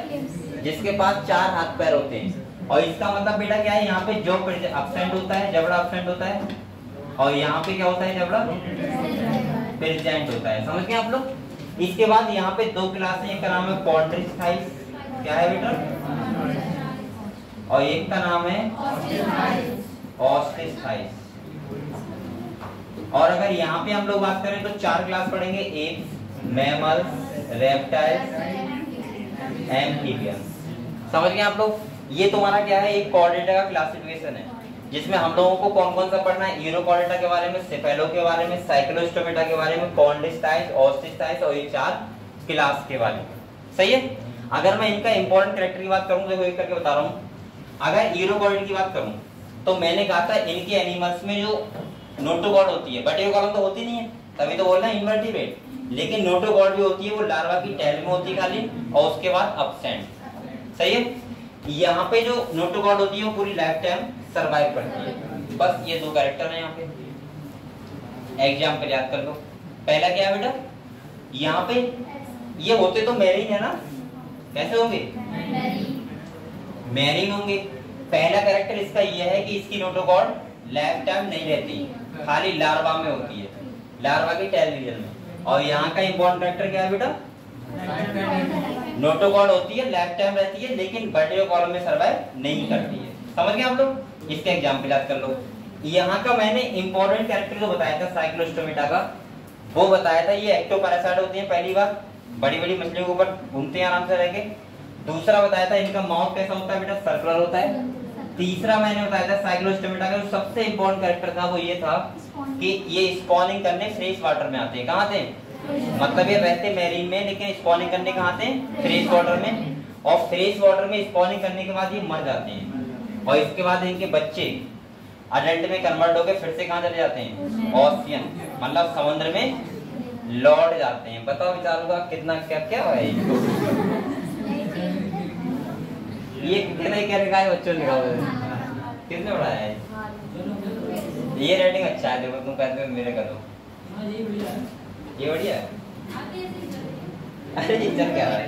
जिसके पास 4 हाथ पैर होते हैं। और इसका मतलब बेटा क्या है? यहाँ पे जो अब्सेंट होता है, जबड़ा अब्सेंट होता है, और यहाँ पे क्या होता है? जबड़ा प्रेजेंट होता है। समझ गए आप लोग? इसके बाद यहाँ पे दो क्लास है, एक का नाम है कॉन्ट्रिस्टाइस, क्या है बेटा? और एक का नाम है ऑस्टिस्टाइस। और अगर यहाँ पे हम लोग बात करें तो 4 क्लास पढ़ेंगे, एप्स, मैमल्स, रेप्टाइल्स, एम्फीबियंस। समझ गए आप लोग? ये तुम्हारा क्या है? एक कॉर्डेटा का क्लासिफिकेशन है, जिसमें हम लोगों को कौन कौन सा पढ़ना है? यूरोकॉर्डेटा के बारे में, सेफेलो के बारे में, साइक्लोस्टोमेटा के बारे में, कॉन्डिस्टाइस, ऑस्टिस्टाइस और ये 4 क्लास के बारे में। सही है। अगर मैं इनका इंपॉर्टेंट कैरेक्टर की बात करूं, देखो एक करके बता रहा हूं। अगर यूरोकॉर्डेटा की बात करूं तो मैंने कहा था इनके एनिमल्स में जो नोटोकॉर्ड होती है, बटे कॉलम तो होती नहीं है, तभी तो बोल रहे हैं इनवर्टिब्रेट, लेकिन नोटोकॉर्ड भी होती है, वो लार्वा की टेल में होती है खाली, और उसके बाद अब्सेंट। सही है। यहाँ पे जो नोटोकॉर्ड होती है वो पूरी लाइफ टाइम सरवाइव करती है। बस ये दो कैरेक्टर हैं यहाँ पे। एग्जाम्पल याद कर लो। पहला क्या है बेटा? यहाँ पे ये होते तो मैरिन है ना, कैसे होंगे? मैरिन होंगे। पहला कैरेक्टर इसका ये है कि इसकी नोटोकॉर्ड लाइफ टाइम नहीं रहती, खाली लार्वा में होती है, लार्वा की टेल रीजन में। और यहाँ का इंपॉर्टेंट कैरेक्टर क्या है बेटा? नोटोकॉर्ड होती है, लाइफ टाइम रहती है, लेकिन बटे कॉलम में सर्वाइव नहीं करती है। समझ गए आप लोग? इसके एग्जाम्पल याद कर लो। यहाँ का मैंने इंपॉर्टेंट कैरेक्टर जो बताया था साइक्लोस्टोमेटा का, वो बताया था ये एक्टोपैरासाइट होती है। पहली बार बड़ी बड़ी मछलियों के ऊपर घूमते हैं आराम से रह के। दूसरा बताया था इनका माउथ कैसा होता है बेटा? सर्कुलर होता है। तीसरा मैंने बताया था साइक्लोस्टोमेटा का जो सबसे इंपॉर्टेंट कैरेक्टर था वो ये था कि ये स्पॉनिंग करने फ्रेश वाटर में आते हैं। कहाँ आते हैं? मतलब ये रहते मैरीन में, लेकिन स्पॉनिंग करने कहाँ आते हैं? फ्रेश वाटर में। और फ्रेश वाटर में स्पॉनिंग करने के बाद ये मर जाते हैं, और इसके बाद इनके बच्चे अडल्ट में कन्वर्ट होकर फिर से कहाँ चले जाते हैं? ओशियन, मतलब समुद्र में लौट जाते हैं। बताओ विचारों का कितना क्या क्या है ये कितने क्या लिखा है बच्चों ने? लिखा किसने पढ़ाया है? ये रेटिंग अच्छा है। देखो तुम कहते हो मेरे करो, ये बढ़िया है। अरे ये चल क्या रहा है?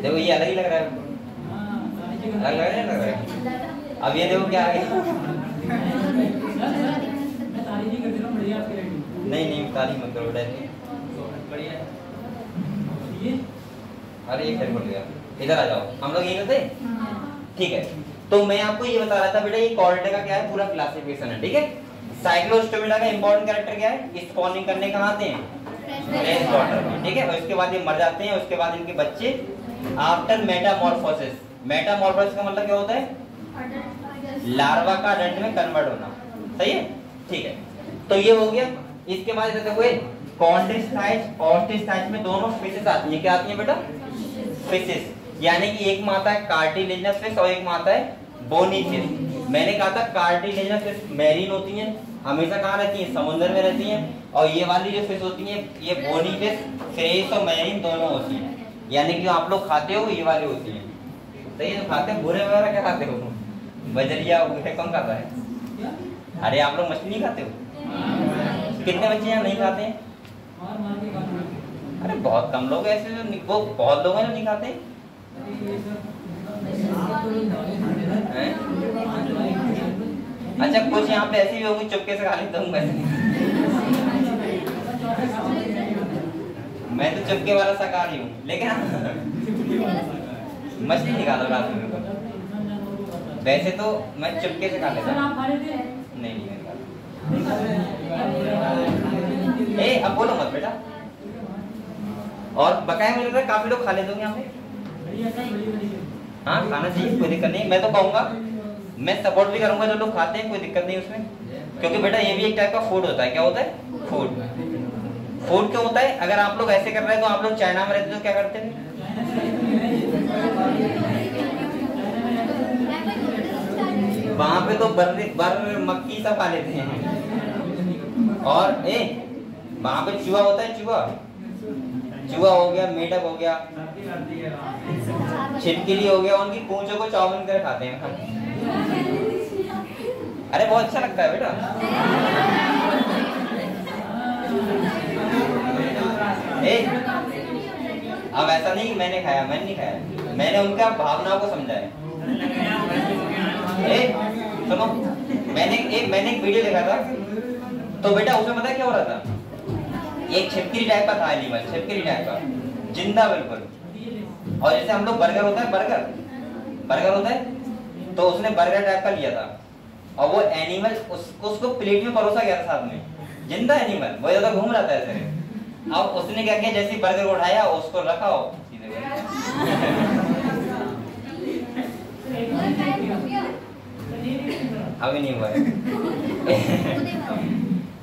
देखो ये अलग ही लग रहा है, अलग लग रहा है। अब ये देखो क्या आ गया? नहीं तारीफ मत करो बढ़िया। अरे ये फिर बोल गया, इधर आ जाओ, हम लोग यही करते। ठीक है, तो मैं आपको ये बता रहा था बेटा, ये कॉर्डेटा का क्या है? पूरा क्लासिफिकेशन है। ठीक है। साइक्लोस्टोमेटा का इंपॉर्टेंट कैरेक्टर क्या है? स्पॉनिंग करने कहाँ आते हैं? फ्रेश वाटर में। ठीक है। और उसके बाद ये मर जाते हैं, उसके बाद इनके बच्चे आफ्टर मेटामॉर्फोसिस। मेटामॉर्फोसिस का मतलब क्या होता है? लार्वा का अडल्ट में कन्वर्ट होना। सही है। ठीक है, तो ये हो गया। इसके बाद जैसे हुए कॉन्ट्रिस्टाइस, ऑस्टिस्टाइस में दोनों फिशेस आती है। क्या आती है बेटा? फिशेस, यानी कि एक में आता है कार्टिलेजिनस फिश और एक में आता है बोनी फिश। मैंने कहा था कार्टिलेजिनस फिश मैरीन होती हैं, हमेशा कहाँ रहती हैं? समुद्र में रहती हैं। और ये वाली जो फिश होती है, ये बोनी फिश फ्रेश और मैरीन दोनों होती है। यानी कि आप लोग खाते हो ये वाली होती है। तो ये जो खाते हैं भूरे वगैरह क्या खाते हो? बजरिया कौन खाता है? अरे आप लोग मछली नहीं खाते हो? कितने बच्चे यहाँ नहीं खाते हैं? अरे बहुत कम लोग ऐसे जो, वो बहुत लोग हैं जो नहीं खाते। अच्छा कुछ यहाँ पे ऐसी भी होगी चुपके से खा लेता हूँ मैं तो चुपके वाला शाकाहारी हूँ, लेकिन मछली नहीं खाता रात में। वैसे तो मैं चुपके से खा लेता हूँ। नहीं ए अब बोलो मत बेटा। और बकाया मिल रहा है, काफी लोग खा लेते होंगे यहाँ पे। हाँ खाना चाहिए, कोई दिक्कत नहीं। मैं तो कहूँगा, मैं सपोर्ट भी करूंगा जो लोग खाते हैं, कोई दिक्कत नहीं उसमें, क्योंकि बेटा ये भी एक टाइप का फूड होता है। क्या होता है? फूड। फूड क्यों होता है? अगर आप लोग ऐसे कर रहे हैं तो आप लोग चाइना में रहते तो क्या करते हैं? वहां पे तो बर मक्खी सब खा लेते हैं। और वहां पे चूहा होता है, चूहा हो गया, मेढक हो गया, छिपकली हो गया, उनकी पूंछों को चाउमीन कर खाते हैं। अरे बहुत अच्छा लगता है बेटा। अब ऐसा नहीं कि मैंने नहीं खाया, मैंने उनका भावनाओं को समझा है। सुनो, मैंने एक वीडियो देखा था, तो बेटा उसमें पता है क्या हो रहा था, एक छिपकली टाइप का था एनिमल, छिपकली टाइप का, जिंदा बिल्कुल। और जैसे हम लोग बर्गर होता है, तो उसने बर्गर टाइप का लिया था, और वो एनिमल उसको प्लेट में परोसा गया था साथ में, जिंदा एनिमल, वो इधर घूम रहा था ऐसे। अब उसने क्या किया, जैसे बर्गर को उठाया, उसको रखा हो अभी नहीं हुआ है।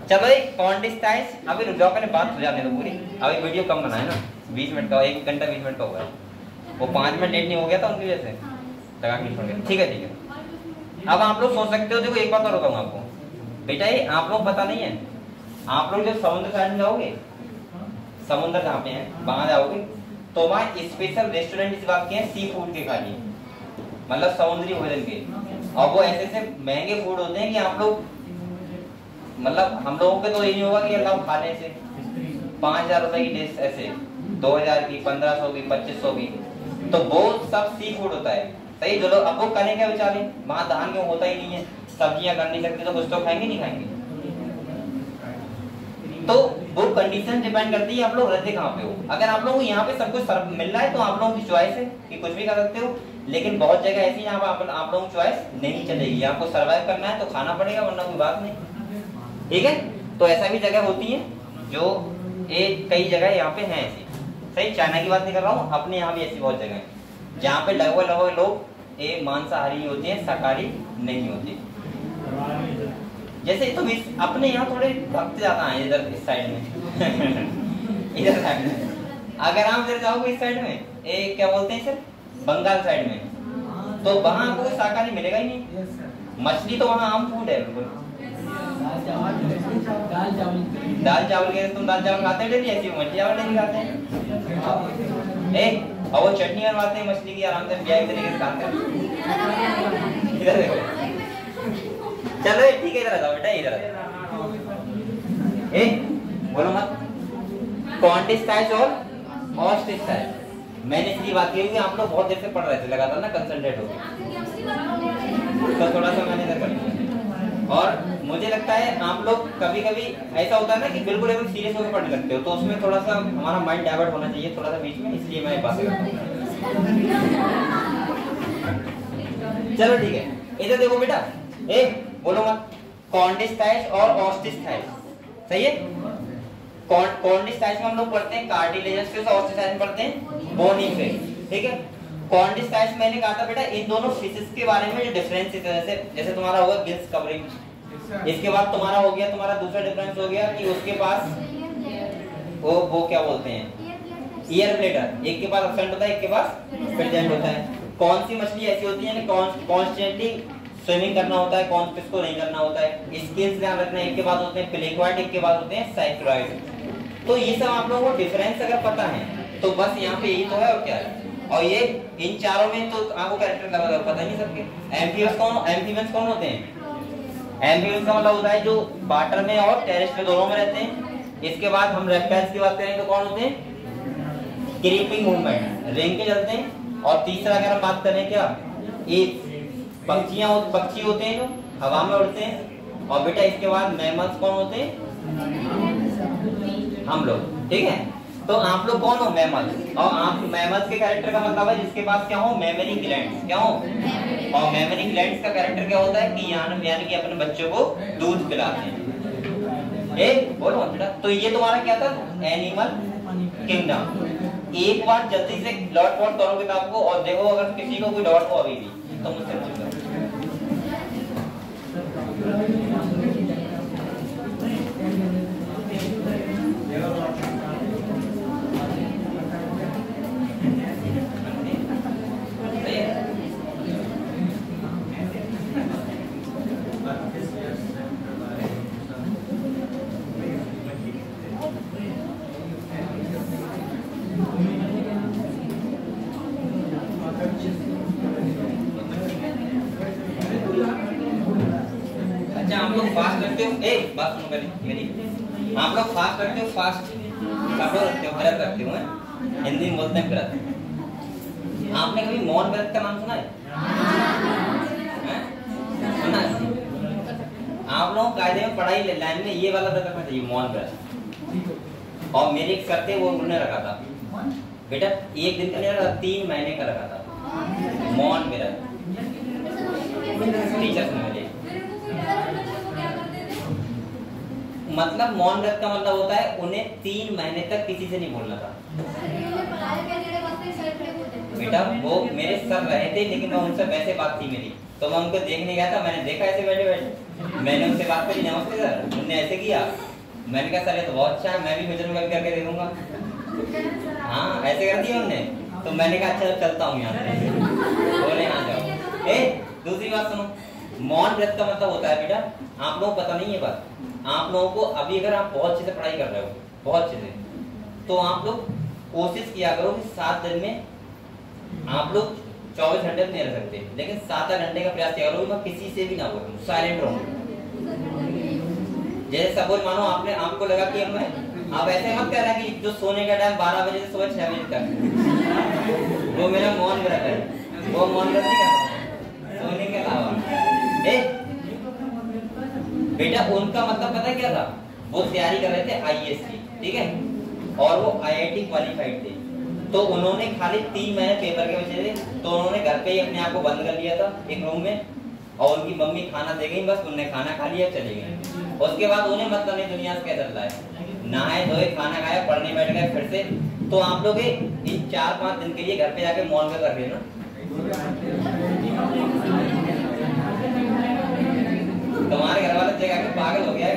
चलो एक कॉन्डिस्टाइज, अभी रुक जाओ, पहले बात हो जाने दो पूरी। अभी वीडियो कम बना है ना, 20 मिनट का, 1 घंटा 20 मिनट का हुआ है, वो 5 मिनट लेट नहीं हो गया था उनकी वजह से, लगा के छोड़ गया। ठीक है। अब आप लोग सोच सकते हो, देखो एक बात और बताऊँ आपको बेटा, ये आप लोग पता नहीं है, आप लोग जब समुद्र साइड में जाओगे, समुद्र जहाँ पे है वहां जाओगे, तो वहाँ स्पेशल रेस्टोरेंट इस बात के हैं, सी फूड के खाली, मतलब समुद्री भोजन के। और वो ऐसे महंगे फूड होते हैं कि आप लोग, मतलब हम लोगों के तो ये नहीं होगा कि अल्लाह खाने से 5,000 रुपए की डिश, ऐसे 2,000 की, 1,500 की, 2,500 की, तो वो सब सी फूड होता है। सही, जो लोग अब वो करें क्या बेचारे, वहाँ धान गेहूं होता ही नहीं है, सब्जियां कर नहीं सकते, तो कुछ तो खाएंगे नहीं खाएंगे। तो वो कंडीशन डिपेंड करती है आप लोग रहते कहाँ पे हो। अगर आप लोगों को यहाँ पे सब कुछ मिल रहा है तो आप लोगों की चॉइस है कि कुछ भी कर सकते हो, लेकिन बहुत जगह ऐसी जहाँ पर आप लोगों की चॉइस नहीं चलेगी, आपको सर्वाइव करना है तो खाना पड़ेगा, वरना कोई बात नहीं। ठीक है, तो ऐसा भी जगह होती है जो कई जगह यहाँ पे हैं ऐसी। सही, चाइना की बात नहीं कर रहा हूँ, अपने यहाँ भी ऐसी बहुत जगह है जहाँ पे लगभग लोग मांसाहारी होते हैं, शाकाहारी नहीं होते। जैसे तुम अपने यहाँ थोड़े भक्त ज्यादा हैं इधर इस साइड में इधर साइड में, अगर आप इधर जाओगे इस साइड में, क्या बोलते हैं सर, बंगाल साइड में, तो वहाँ आपको शाकाहारी मिलेगा ही नहीं। मछली तो वहाँ आम फूड है बिल्कुल। दाल चावल के, तुम दाल चावल खाते हैं डेली, ऐसी मछली चावल डेली खाते हैं। और वो चटनी बनवाते हैं मछली की, आराम से प्याज तरीके से खाते हैं। इधर देखो, चलो ठीक है, इधर आ जाओ बेटा, इधर आ जाओ। बोलो मत, क्वांटिस्टाइज और ऑस्टिस्टाइज। मैंने इसलिए बात की कि आप लोग बहुत देर से पढ़ रहे थे लगातार ना, कंसंट्रेट हो गए, तो थोड़ा सा मैंने इधर कर लिया। और मुझे लगता है आप लोग कभी कभी ऐसा होता है ना कि बिल्कुल एकदम सीरियस होकर पढ़ने लगते हो, तो उसमें थोड़ा सा हमारा माइंड डाइवर्ट होना चाहिए थोड़ा सा बीच में, इसलिए मैं बात करता हूँ। चलो ठीक है, इधर देखो बेटा, बोलो मत, कॉन्डिस्टाइज और ऑस्टिस्टाइज। सही है, कॉन्डिस्टाइज में हम लोग पढ़ते हैं कार्टिलेजस फिश, ऑस्टिस्टाइज में पढ़ते हैं बोनी फिश। ठीक है, कॉन्डिस्टाइज मैंने कहा था बेटा, इन दोनों फिशेस के बारे में जो डिफरेंस है, जैसे तुम्हारा होगा गिल्स कवरिंग, इसके बाद तुम्हारा हो गया, तुम्हारा दूसरा डिफरेंस हो गया कि उसके पास वो क्या बोलते हैं, ईयर ब्लेडर, एक के पास एब्सेंट होता है, एक के पास प्रेजेंट होता है। कौन सी मछली ऐसी होती है कॉन्स्टेंटली स्विमिंग करना होता है, कौन किसको नहीं करना होता है, स्किल्स ध्यान रखना है, एक के बाद होते हैं प्लेक्वाइड, एक के बाद होते हैं साइक्लॉइड। तो ये सब आप लोगों को डिफरेंस अगर पता है तो बस यहाँ पे यही तो है, और क्या है। और ये इन चारों में तो आपको कैरेक्टर का पता ही नहीं सबके। एम्फीबियंस कौन होते हैं, एम्फीबियंस का मतलब होता है जो वाटर में और टेरेस में दोनों में रहते हैं। इसके बाद हम रेप्टाइल्स की बात करें तो कौन होते हैं, क्रीपिंग मूवमेंट, रेंग के चलते हैं। और तीसरा अगर हम बात करें क्या, ये पक्षी होते हैं जो हवा में उड़ते हैं। और बेटा इसके बाद मैमल्स कौन होते हैं, हम लोग। ठीक है, तो आप लोग कौन हो, मैमल्स। और आप मैमल्स के कैरेक्टर का मतलब है जिसके पास क्या हो, मेमोरी ग्लैंड्स, क्या हो। और मेमोरी ग्लैंड्स का कैरेक्टर क्या होता है कि यानी कि अपने बच्चों को दूध पिलाते हैं। बोलो बेटा, तो ये तुम्हारा क्या था, एनिमल किंगडम। एक बार जल्दी से लॉट पॉट करो किताब को और देखो, अगर किसी को कोई डाउट हो अभी भी तो मुझसे पूछो। रखते हो, ए बात सुनो पहले मेरी, आप लोग फास्ट रखते हो, फास्ट आप लोग रखते हो, व्रत रखते हो, हिंदी में बोलते हैं व्रत। आपने कभी मौन व्रत का नाम सुना है? सुना है? आप लोग कायदे में पढ़ाई लाइन में ये वाला व्रत रखना चाहिए, मौन व्रत। और मेरे एक करते वो उन्होंने रखा था बेटा, एक दिन का नहीं रखा, 3 महीने का रखा था मौन व्रत, टीचर्स ने मुझे। मतलब मौन व्रत का मतलब होता है उन्हें 3 महीने तक किसी से नहीं बोलना था बेटा। वो मेरे सर रहे थे लेकिन मैं उनसे वैसे बात थी मेरी, तो मैं उनको देखने गया था, मैंने देखा ऐसे बैठे बैठे, मैंने उनसे बात करी, नमस्ते सर, उन्होंने ऐसे किया, मैंने कहा सर ये तो बहुत अच्छा है, मैं भी भजन वगैरह करके देखूंगा। हाँ ऐसे कर दिया उन्होंने, तो मैंने कहा अच्छा चलता हूँ यहाँ से, बोले यहाँ जाओ। ए दूसरी बात सुनो, मौन व्रत का मतलब होता है बेटा, आप लोगों को पता नहीं है बात, आप लोगों को अभी अगर आप बहुत अच्छे से पढ़ाई कर रहे हो, बहुत अच्छे से, तो आप लोग कोशिश किया करो कि 7 दिन में आप लोग 24 घंटे नहीं रह सकते, लेकिन 7 घंटे का प्रयास किया करो, मैं किसी से भी ना बोलूं, साइलेंट रहूं। जैसे सपोज मानो आपने, आपको लगा कि मैं, आप ऐसे मत कह रहे कि जो सोने का टाइम 12 बजे से सुबह 6 बजे तक, वो मेरा मौन व्रत है, वो मौन व्रत नहीं करता सोने के अलावा। बेटा उनका मतलब पता है क्या था, वो तैयारी कर रहे थे IAS की, ठीक है, और वो IIT क्वालिफाइड थे, तो उन्होंने खाली 3 महीने पेपर के बचे थे, तो उन्होंने घर पे ही अपने आप को बंद कर लिया था एक रूम में, और उनकी मम्मी खाना दे गई, बस उन्होंने खाना खा लिया, चले गए। उसके बाद उन्हें मतलब नहीं दुनिया से क्या चल रहा है, नहाए धोए, खाना खाया, पढ़ने बैठ गए फिर से। तो आप लोग इन 4-5 दिन के लिए घर पे जाके मौन व्रत रख लेना। तुम्हारे घर वाले जगह के पागल हो गया है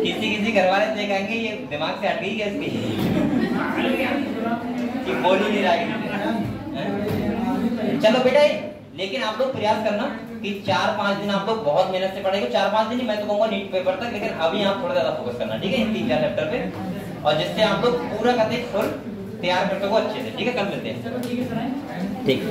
किसी घर वाले देखेंगे ये दिमाग से हट गई है इसकी कि बोल ही नहीं रहा है। चलो बेटा, लेकिन आप लोग प्रयास करना कि 4-5 दिन आप लोग बहुत मेहनत से पढ़ेंगे, 4-5 दिन ही मैं तो कहूँगा नीट पेपर तक, लेकिन अभी आप थोड़ा ज्यादा फोकस करना, ठीक है, इन 3-4 चैप्टर पे, और जिससे आप लोग पूरा करते फुल तैयार करते हो अच्छे से, ठीक है, कर लेते हैं, ठीक है।